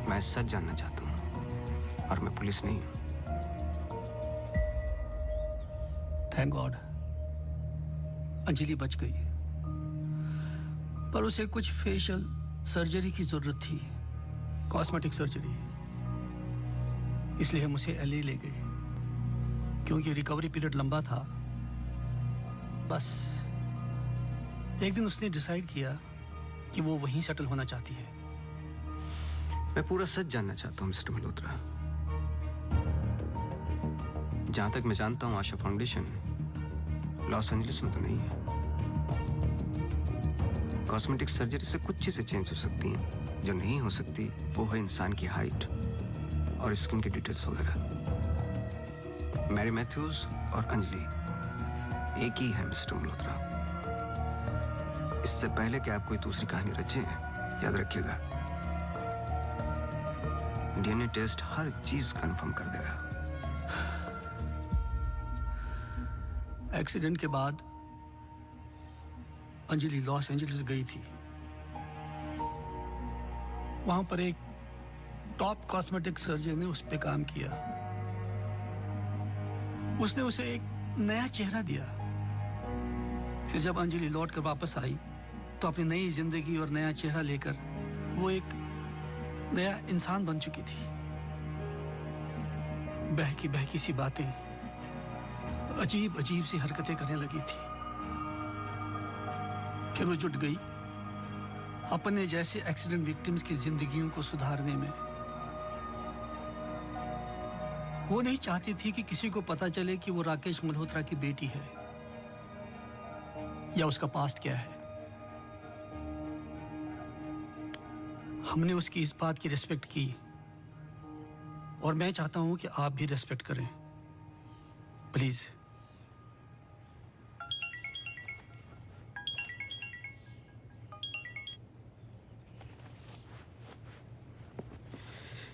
A: मैं सच जानना चाहता हूँ और मैं पुलिस नहीं हूँ।
M: थैंक गॉड अंजलि बच गई, पर उसे कुछ फेशियल सर्जरी की जरूरत थी, कॉस्मेटिक सर्जरी। इसलिए हम उसे LA ले गए, क्योंकि रिकवरी पीरियड लंबा था। बस एक दिन उसने डिसाइड किया कि वो वहीं सेटल होना चाहती है।
A: मैं पूरा सच जानना चाहता हूँ मिस्टर मल्होत्रा। जहां तक मैं जानता हूँ, आशा फाउंडेशन लॉस एंजलिस में तो नहीं है। कॉस्मेटिक सर्जरी से कुछ चीजें चेंज हो सकती हैं, जो नहीं हो सकती वो है इंसान की हाइट और स्किन की डिटेल्स वगैरह। मैरी मैथ्यूज और अंजलि एक ही है मिस्टर मल्होत्रा। इससे पहले कि आप कोई दूसरी कहानी रचें, याद रखिएगा, DNA टेस्ट हर चीज कंफर्म कर देगा।
M: एक्सीडेंट के बाद अंजलि लॉस एंजलिस गई थी। वहां पर एक टॉप कॉस्मेटिक सर्जन ने उस पर काम किया। उसने उसे एक नया चेहरा दिया। फिर जब अंजलि लौट कर वापस आई तो अपनी नई जिंदगी और नया चेहरा लेकर वो एक नया इंसान बन चुकी थी। बहकी बहकी सी बातें, अजीब अजीब सी हरकतें करने लगी थी। फिर वो जुट गई अपने जैसे एक्सीडेंट विक्टिम्स की जिंदगियों को सुधारने में। वो नहीं चाहती थी कि किसी को पता चले कि वो राकेश मल्होत्रा की बेटी है या उसका पास्ट क्या है। हमने उसकी इस बात की रिस्पेक्ट की और मैं चाहता हूं कि आप भी रिस्पेक्ट करें, प्लीज।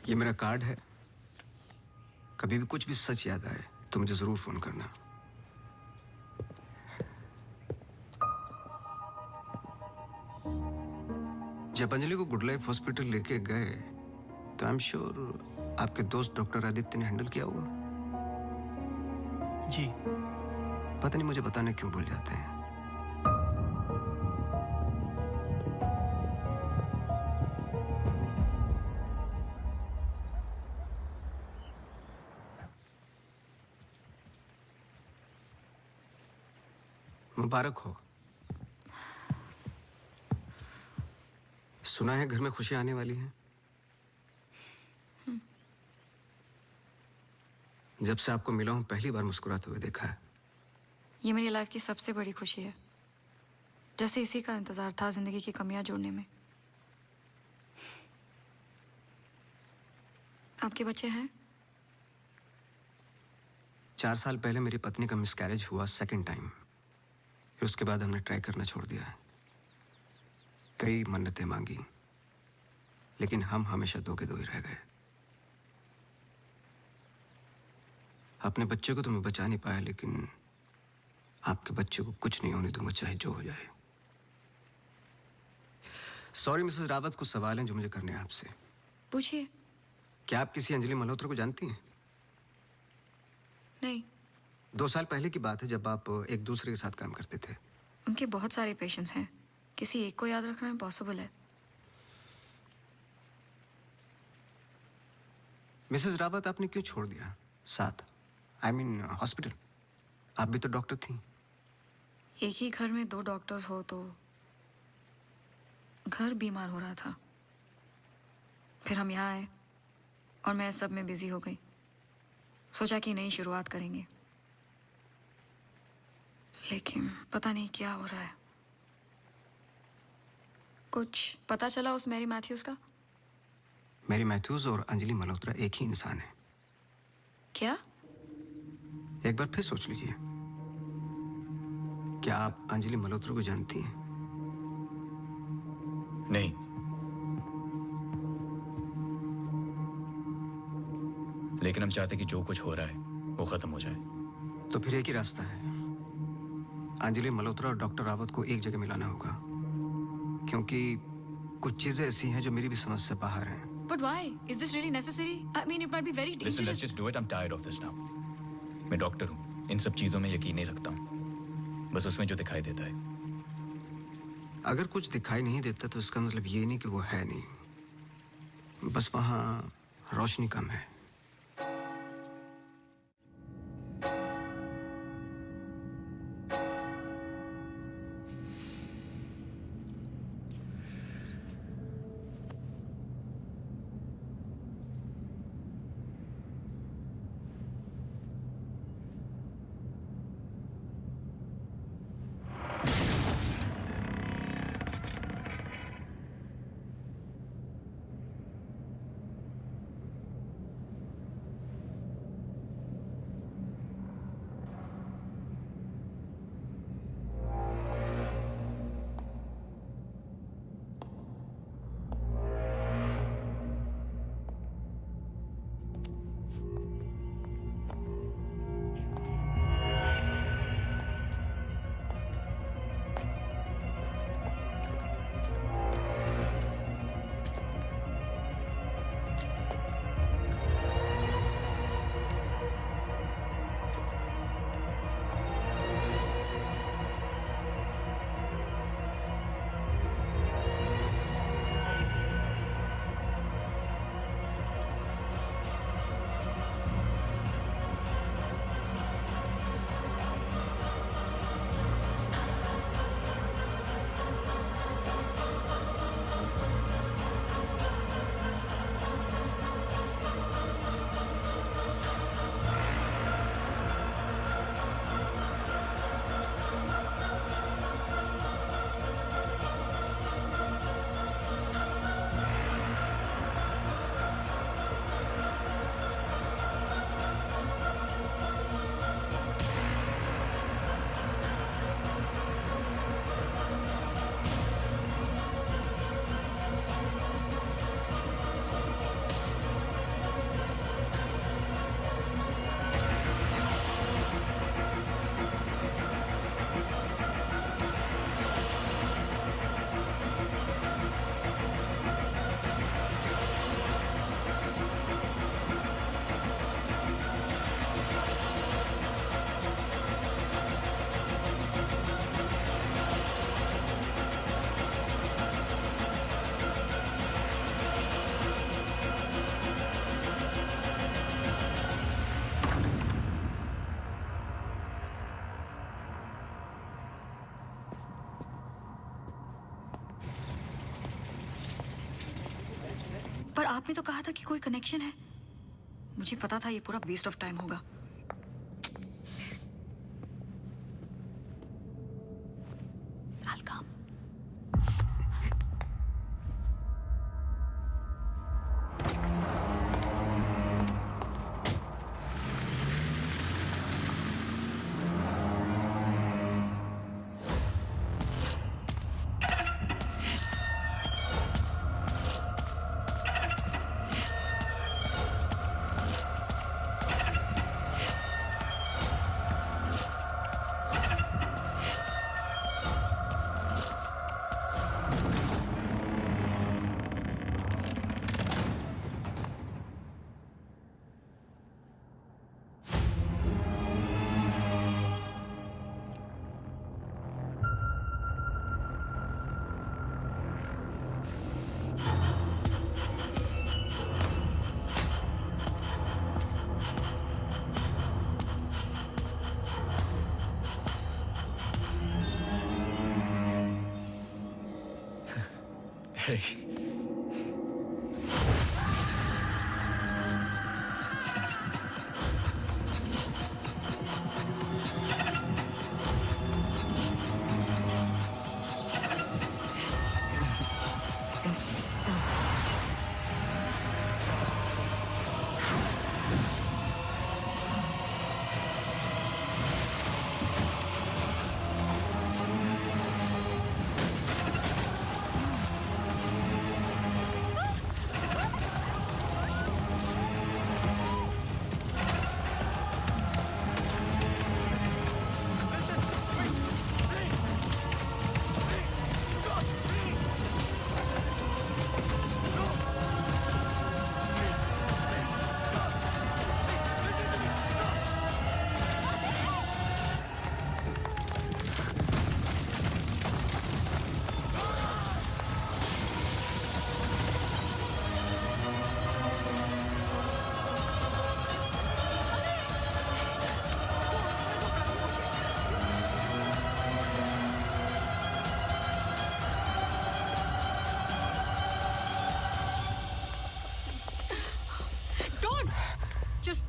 A: ये मेरा कार्ड है। कभी भी कुछ भी सच याद आए तो मुझे जरूर फोन करना। जब अंजलि को गुड लाइफ हॉस्पिटल लेके गए तो आई एम श्योर आपके दोस्त डॉक्टर आदित्य ने हैंडल किया होगा।
M: जी।
A: पता नहीं मुझे बताने क्यों भूल जाते हैं। मुबारक हो। सुना है घर में खुशियां आने वाली हैं। जब से आपको मिला हूं पहली बार मुस्कुराते हुए देखा है।
C: ये मेरी लाइफ की सबसे बड़ी खुशी है। जैसे इसी का इंतजार था जिंदगी की कमियां जोड़ने में। आपके बच्चे हैं?
A: 4 साल पहले मेरी पत्नी का मिसकैरेज हुआ सेकंड टाइम। फिर उसके बाद हमने ट्राई करना छोड़ दिया है। कई मन्नतें मांगी, लेकिन हम हमेशा दो के दो ही रह गए। अपने बच्चे को तो मैं बचा नहीं पाया, लेकिन आपके बच्चे को कुछ नहीं होने दूंगा, चाहे जो हो जाए। सॉरी मिसेस रावत, कुछ सवाल हैं जो मुझे करने हैं आपसे।
C: पूछिए।
A: क्या आप किसी अंजलि मल्होत्रा को जानती हैं?
C: नहीं।
A: 2 साल पहले की बात है जब आप एक दूसरे के साथ काम करते थे।
C: उनके बहुत सारे पेशेंट्स हैं, किसी एक को याद रखना इम्पॉसिबल है।
A: मिसेस रावत, आपने क्यों छोड़ दिया साथ? I mean hospital. आप भी तो डॉक्टर थी।
C: एक ही घर में 2 डॉक्टर्स हो तो घर बीमार हो रहा था। फिर हम यहाँ आए और मैं सब में बिजी हो गई। सोचा कि नई शुरुआत करेंगे, लेकिन पता नहीं क्या हो रहा है। कुछ पता चला उस मैरी मैथ्यूज का?
A: मैरी मैथ्यूज और अंजलि मल्होत्रा एक ही इंसान है।
C: क्या?
A: एक बार फिर सोच लीजिए। क्या आप अंजलि मल्होत्रा को जानती हैं?
B: नहीं। लेकिन हम चाहते कि जो कुछ हो रहा है वो खत्म हो जाए।
A: तो फिर एक ही रास्ता है। अंजलि मल्होत्रा और डॉक्टर रावत को एक जगह मिलाना होगा, क्योंकि कुछ चीजें ऐसी हैं जो मेरी भी समझ से बाहर हैं।
C: But why? Is this really necessary? I mean, it might be very
B: Listen,
C: dangerous.
B: let's just do it. I'm tired of this now. मैं डॉक्टर हूँ, इन सब चीजों में यकीन नहीं रखता हूँ, बस उसमें जो दिखाई देता है।
A: अगर कुछ दिखाई नहीं देता तो इसका मतलब ये नहीं कि वो है नहीं, बस वहाँ रोशनी कम है।
C: पर आपने तो कहा था कि कोई कनेक्शन है। मुझे पता था ये पूरा वेस्ट ऑफ टाइम होगा। I'll come.
I: Hey.
C: Don't! Just...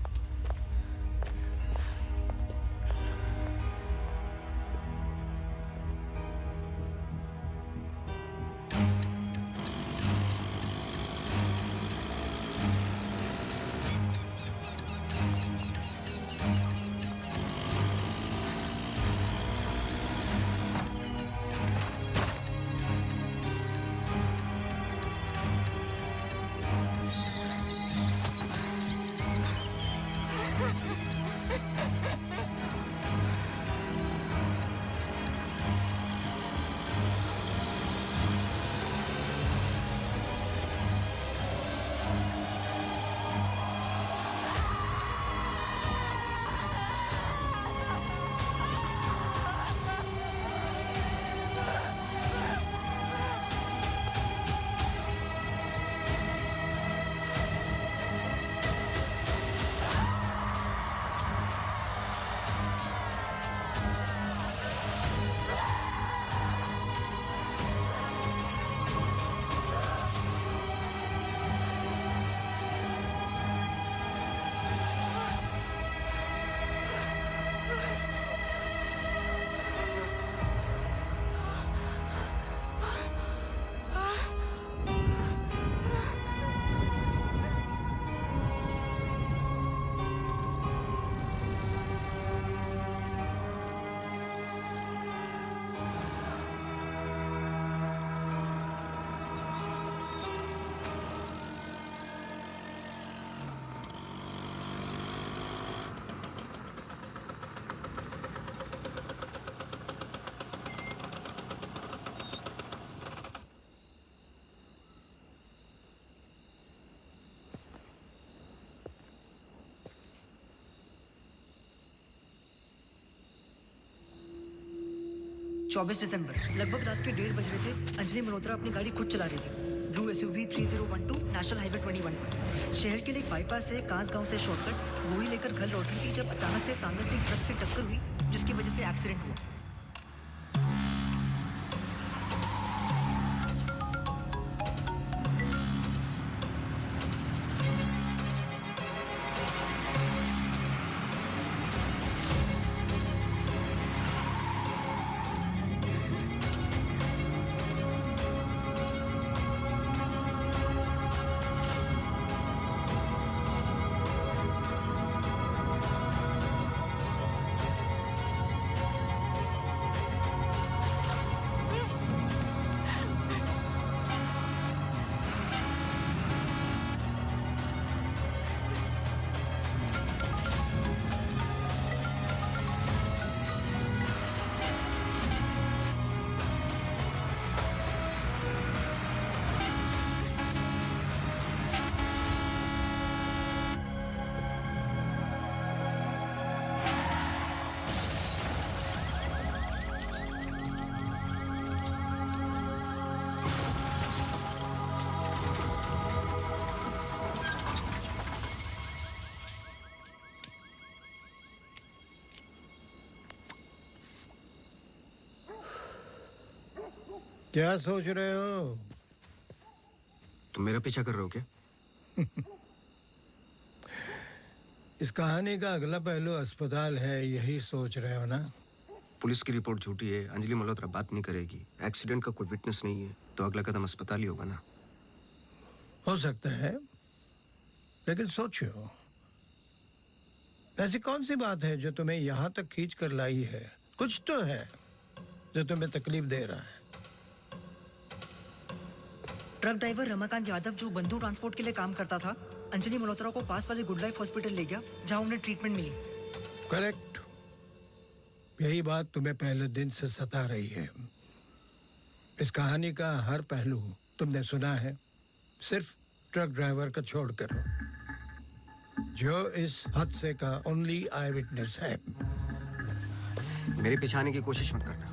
D: चौबीस दिसंबर लगभग रात के 1:30 बज रहे थे। अंजलि मल्होत्रा अपनी गाड़ी खुद चला रही थी। ब्लू SUV 3012 नेशनल हाईवे 21 पर। शहर के लिए एक बाईपास है, कांस गांव से शॉर्टकट वो ही लेकर घर लौट रही थी जब अचानक से सामने से एक ट्रक से टक्कर हुई, जिसकी वजह से एक्सीडेंट हुआ।
E: क्या सोच रहे हो?
A: तुम मेरा पीछा कर रहे हो क्या?
E: इस कहानी का अगला पहलू अस्पताल है, यही सोच रहे हो ना?
A: पुलिस की रिपोर्ट झूठी है, अंजलि मल्होत्रा बात नहीं करेगी, एक्सीडेंट का कोई विटनेस नहीं है, तो अगला कदम अस्पताल ही होगा ना।
E: हो सकता है, लेकिन सोचो, ऐसी कौन सी बात है जो तुम्हें यहां तक खींच कर लाई है? कुछ तो है जो तुम्हें तकलीफ दे रहा है।
D: ट्रक ड्राइवर रमाकांत यादव जो बंधु ट्रांसपोर्ट के लिए काम करता था, अंजलि मल्होत्रा को पास वाले गुड लाइफ हॉस्पिटल ले गया जहां उन्हें ट्रीटमेंट मिली।
E: करेक्ट। यही बात तुम्हें पहले दिन से सता रही है। इस कहानी का हर पहलू तुमने सुना है, सिर्फ ट्रक ड्राइवर का छोड़कर, जो इस हादसे का ओनली आई विटनेस है।
A: मेरे पीछे आने की कोशिश मत करना।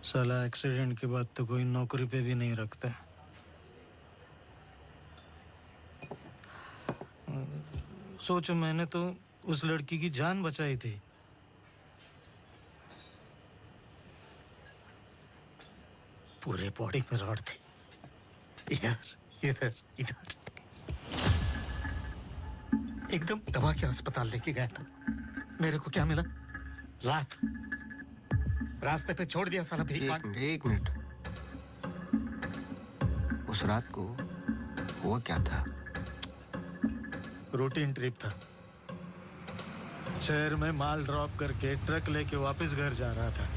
N: साला एक्सीडेंट के बाद तो कोई नौकरी पे भी नहीं रखता। सोचो, मैंने तो उस लड़की की जान बचाई थी। पूरे बॉडी में रॉड थे, इधर इधर इधर। एकदम दबा के अस्पताल लेके गया था। मेरे को क्या मिला? लात। रास्ते पे छोड़ दिया साला भीख मांग।
A: एक मिनट। उस रात को हुआ क्या था?
N: रूटीन ट्रिप था। शहर में माल ड्रॉप करके ट्रक लेके वापस घर जा रहा था।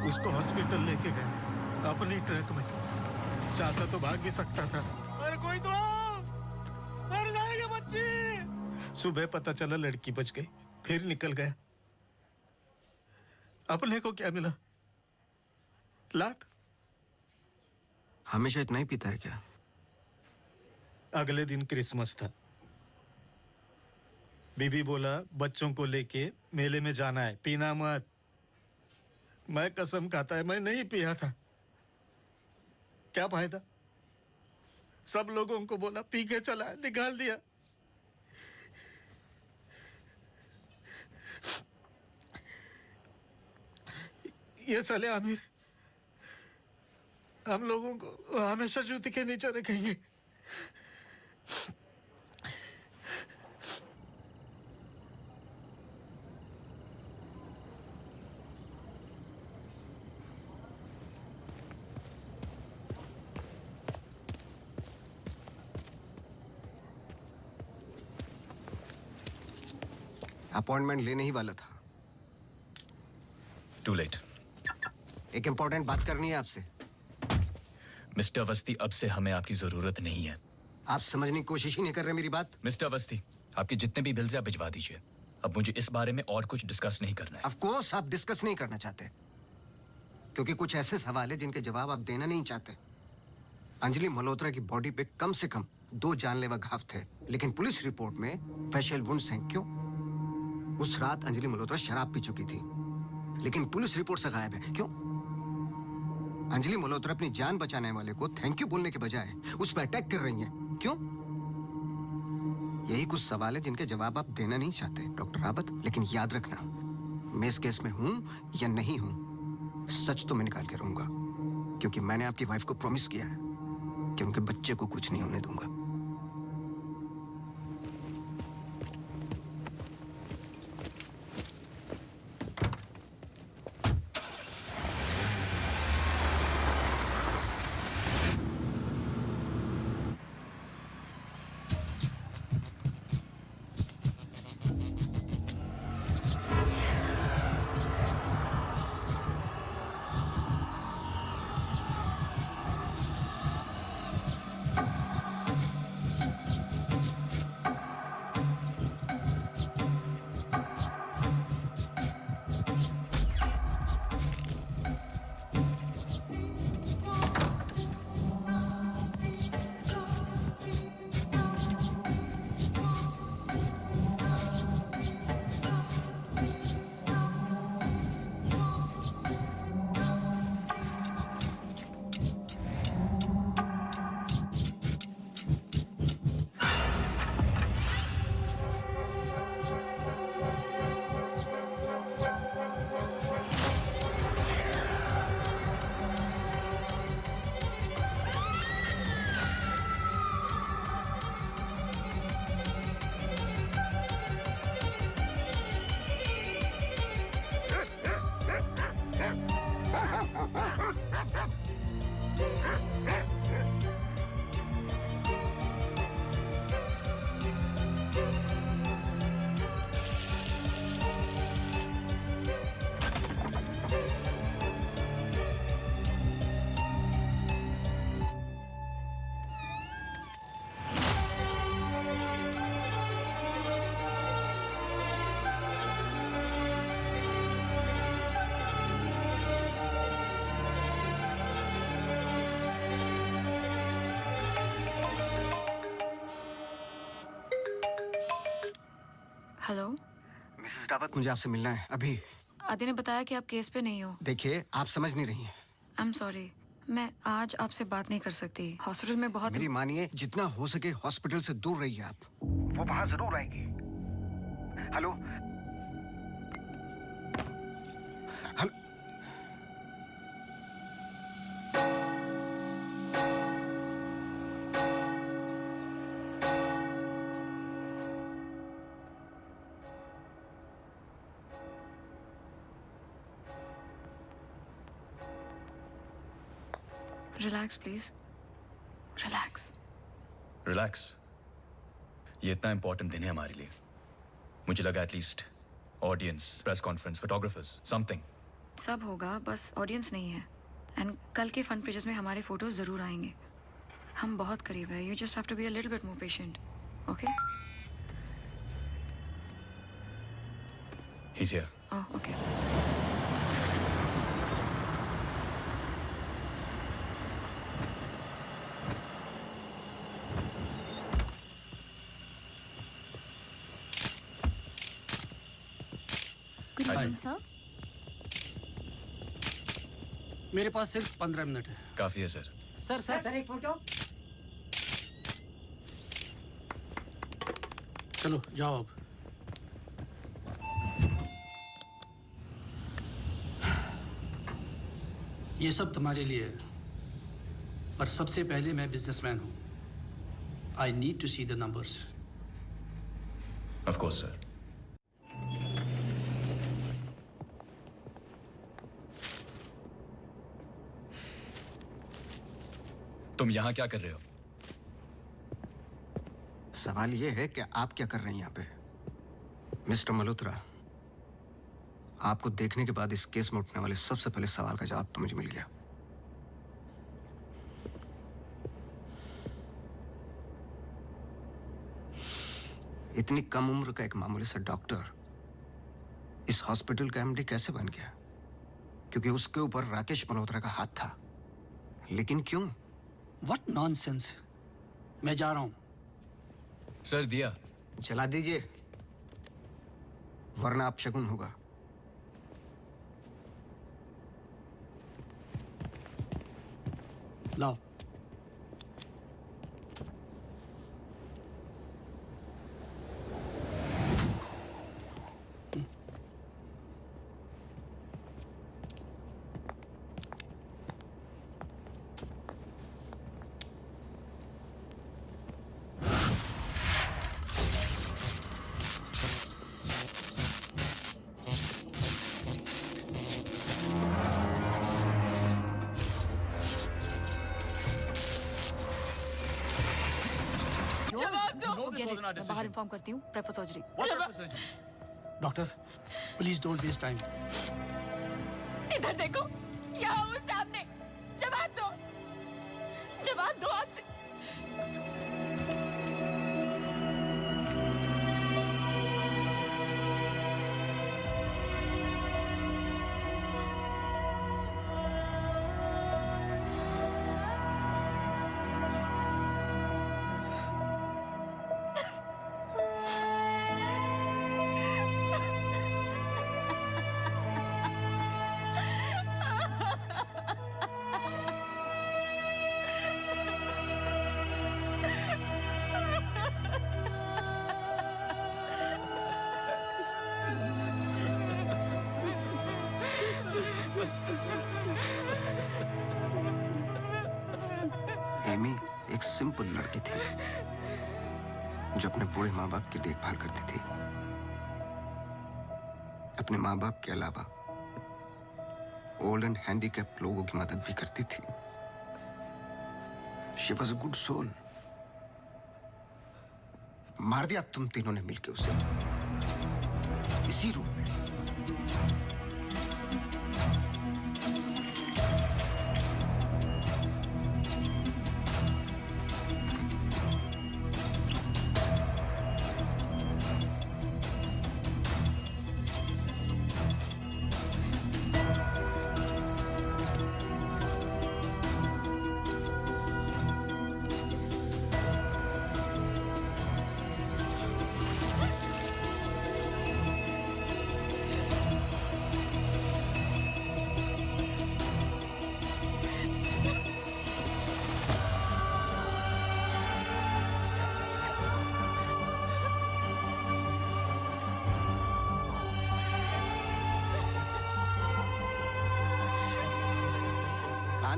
N: उसको हॉस्पिटल लेके गए अपनी ट्रक में। चाहता तो भाग भी सकता था। अरे कोई तो आओ! मर जाएगी बच्ची। सुबह पता चला लड़की बच गई, फिर निकल गया। अपने को क्या मिला? लात।
A: हमेशा इतना ही पीता है क्या?
N: अगले दिन क्रिसमस था। बीबी बोला बच्चों को लेके मेले में जाना है, पीना मत। मैं कसम खाता है मैं नहीं पिया था। क्या फायदा? सब लोगों को बोला पी के चला, निकाल दिया। ये साले आमिर हम लोगों को हमेशा जूती के नीचे रखेंगे।
A: अपॉइंटमेंट लेने ही वाला था।
B: To late.
A: एक इम्पोर्टेंट बात करनी है आपसे।
B: मिस्टर अवस्थी, अब से हमें आपकी जरूरत नहीं है।
A: आप समझने की कोशिश ही नहीं कर रहे मेरी बात।
B: मिस्टर अवस्थी, आपके जितने भी बिल्स आप भिजवा दीजिए। अब मुझे इस बारे में और कुछ डिस्कस नहीं करना है।
A: ऑफ कोर्स आप डिस्कस नहीं करना चाहते, क्योंकि कुछ ऐसे सवाल है जिनके जवाब आप देना नहीं चाहते। अंजलि मल्होत्रा की बॉडी पे कम से कम 2 जानलेवा घाव थे, लेकिन पुलिस रिपोर्ट में फेशियल वुंड्स हैं। क्यों? उस रात अंजलि मल्होत्रा शराब पी चुकी थी, लेकिन पुलिस रिपोर्ट से गायब है। क्यों? अंजलि मल्होत्रा अपनी जान बचाने वाले को थैंक यू बोलने के बजाय उस पर अटैक कर रही हैं। क्यों? यही कुछ सवाल है जिनके जवाब आप देना नहीं चाहते डॉक्टर रावत। लेकिन याद रखना, मैं इस केस में हूं या नहीं हूं, सच तो मैं निकाल के रहूंगा, क्योंकि मैंने आपकी वाइफ को प्रॉमिस किया है कि उनके बच्चे को कुछ नहीं होने दूंगा।
C: हेलो,
A: मिसेस रावत, मुझे आपसे मिलना है अभी।
C: आदि ने बताया कि आप केस पे नहीं हो।
A: देखिए, आप समझ नहीं रही हैं।
C: आई एम सॉरी, मैं आज आपसे बात नहीं कर सकती। हॉस्पिटल में बहुत
A: मेरी मानिए, जितना हो सके हॉस्पिटल से दूर रहिए आप। वो वहां जरूर आएगी। Hello hello.
C: Relax please, relax.
B: Relax. ये इतना इंपॉर्टेंट दिन है हमारे लिए। मुझे लगा at least audience, press conference, photographers, something.
C: सब होगा, बस ऑडियंस नहीं है। एंड कल के फ्रंट पेजेस में हमारे फोटोज जरूर आएंगे। हम बहुत करीब है। You just have to be a little bit more patient, okay?
B: He's here.
C: Oh, okay.
H: Good evening sir.
M: मेरे पास सिर्फ 15 मिनट है।
B: काफी है सर।
M: सर
D: एक फोटो।
M: चलो जाओ अब। ये सब तुम्हारे लिए है, पर सबसे पहले मैं बिजनेसमैन हूँ। I need to see the numbers.
B: Of course sir. तुम यहाँ क्या कर रहे हो?
A: सवाल ये है कि आप क्या कर रहे हैं यहाँ पे? मिस्टर मल्होत्रा, आपको देखने के बाद इस केस में उठने वाले सबसे पहले सवाल का जवाब तो मुझे मिल गया। इतनी कम उम्र का एक मामूली सा डॉक्टर इस हॉस्पिटल का एमडी कैसे बन गया? क्योंकि उसके ऊपर राकेश मल्होत्रा का हाथ था। लेकिन क्यों?
M: What nonsense. मैं जा रहा हूँ।
B: सर दिया
A: चला दीजिए, वरना आप शगुन होगा।
M: लाओ।
C: बाहर इन्फॉर्म करती हूँ। Prefer surgery.
M: Doctor please don't waste time.
C: इधर देखो, यहाँ वो सामने। जवाब दो, जवाब दो आपसे।
A: एमी एक सिंपल लड़की थी जो अपने बूढ़े माँ बाप की देखभाल करती थी। अपने माँ बाप के अलावा ओल्ड एंड हैंडीकैप्ड लोगों की मदद भी करती थी। She was a good soul. मार दिया तुम तीनों ने मिलकर उसे इसी रूम में।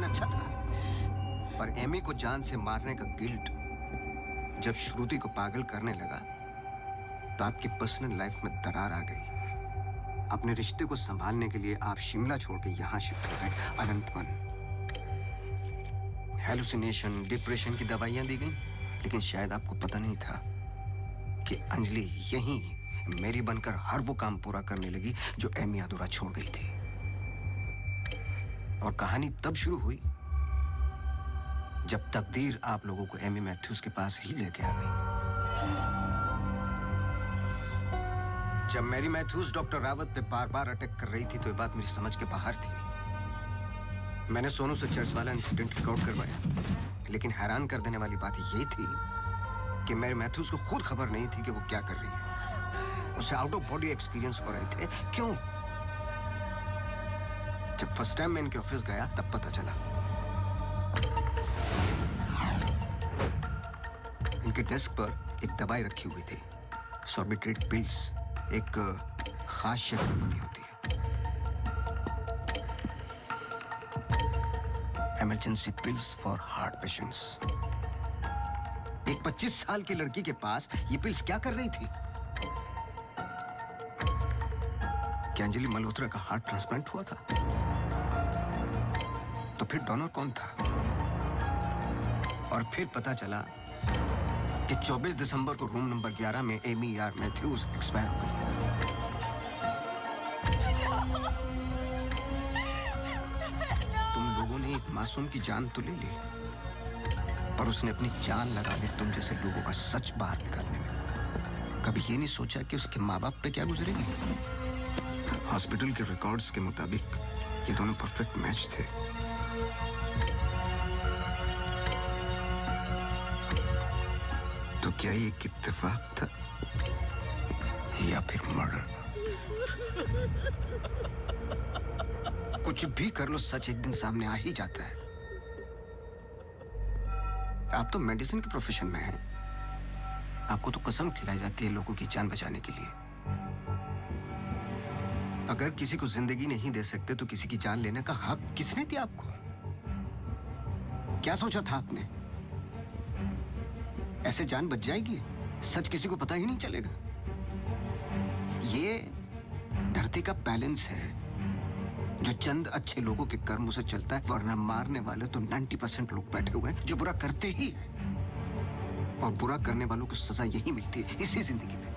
A: अच्छा था, पर एमी को जान से मारने का गिल्ट जब श्रुति को पागल करने लगा तो आपकी पर्सनल लाइफ में दरार आ गई। अपने रिश्ते को संभालने के लिए आप शिमला छोड़ के यहां शिफ्ट हो गए, अनंतवन। हेलुसिनेशन, डिप्रेशन की दवाइयां दी गई, लेकिन शायद आपको पता नहीं था कि अंजलि यहीं मेरी बनकर हर वो काम पूरा करने लगी जो एमी अधूरा छोड़ गई थी। और कहानी तब शुरू हुई जब तकदीर आप लोगों को एमी मैथ्यूज के पास ही लेके आ गई। जब मैरी मैथ्यूज डॉक्टर रावत पे बार बार अटैक कर रही थी तो ये बात मेरी समझ के बाहर थी। मैंने सोनू से चर्च वाला इंसिडेंट रिकॉर्ड करवाया, लेकिन हैरान कर देने वाली बात ये थी कि मैरी मैथ्यूज को खुद खबर नहीं थी कि वो क्या कर रही है। उसे आउट ऑफ बॉडी एक्सपीरियंस हो रहे थे। क्यों? जब फर्स्ट टाइम मैं इनके ऑफिस गया तब पता चला। इनके डेस्क पर एक दवाई रखी हुई थी, सॉर्बिट्रेट पिल्स, एक खास शेप में बनी होती है। Emergency pills for heart patients. एक 25 साल की लड़की के पास ये पिल्स क्या कर रही थी? क्या अंजलि मल्होत्रा का हार्ट ट्रांसप्लांट हुआ था? तो फिर डोनर कौन था? और फिर पता चला कि 24 दिसंबर को रूम नंबर 11 में एमी आर मैथ्यूज एक्सपायर हो गई। तुम लोगों ने एक मासूम की जान तो ले ली, पर उसने अपनी जान लगा दी तुम जैसे लोगों का सच बाहर निकालने में। कभी ये नहीं सोचा कि उसके माँ बाप पे क्या गुजरेगी? हॉस्पिटल के रिकॉर्ड्स के मुताबिक ये दोनों परफेक्ट मैच थे। तो क्या ये एक इत्तेफाक था या फिर मर्डर? कुछ भी कर लो, सच एक दिन सामने आ ही जाता है। आप तो मेडिसिन के प्रोफेशन में हैं। आपको तो कसम खिलाई जाती है लोगों की जान बचाने के लिए। अगर किसी को जिंदगी नहीं दे सकते तो किसी की जान लेने का हक किसने दिया आपको? क्या सोचा था आपने? ऐसे जान बच जाएगी? सच किसी को पता ही नहीं चलेगा। ये धरती का बैलेंस है जो चंद अच्छे लोगों के कर्मों से चलता है, वरना मारने वाले तो 90% लोग बैठे हुए हैं जो बुरा करते ही हैं। और बुरा करने वालों को सजा यही मिलती है इसी जिंदगी में।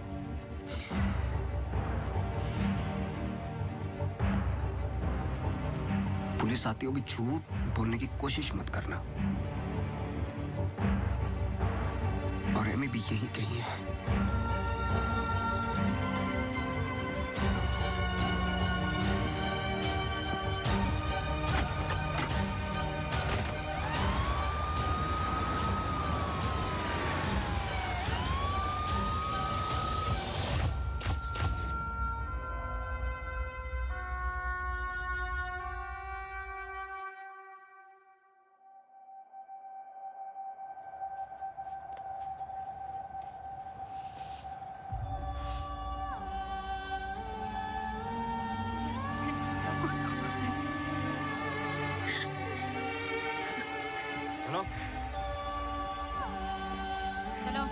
A: पुलिस आती होगी, झूठ बोलने की कोशिश मत करना। और एमी भी यही कही है।
K: Hello
C: hello.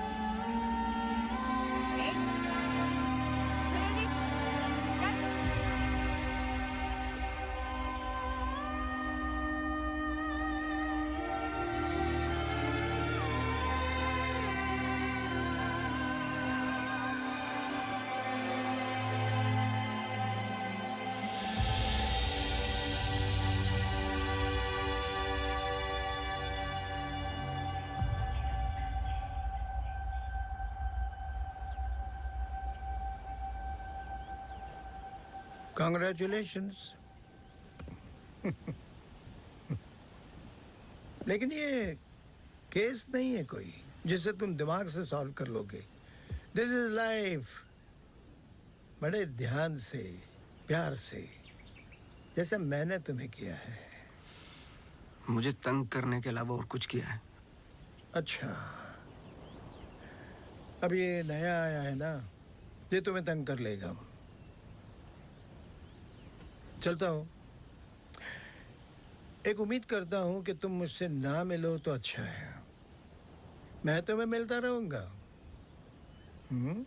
E: Congratulations. लेकिन ये केस नहीं है कोई जिसे तुम दिमाग से सॉल्व कर लोगे। This is life. बड़े ध्यान से, प्यार से, जैसे मैंने तुम्हें किया है।
A: मुझे तंग करने के अलावा और कुछ किया है?
E: अच्छा, अब ये नया आया है ना, ये तुम्हें तंग कर लेगा। चलता हूँ। एक उम्मीद करता हूं कि तुम मुझसे ना मिलो तो अच्छा है। मैं तुम्हें मिलता रहूंगा। हम्म?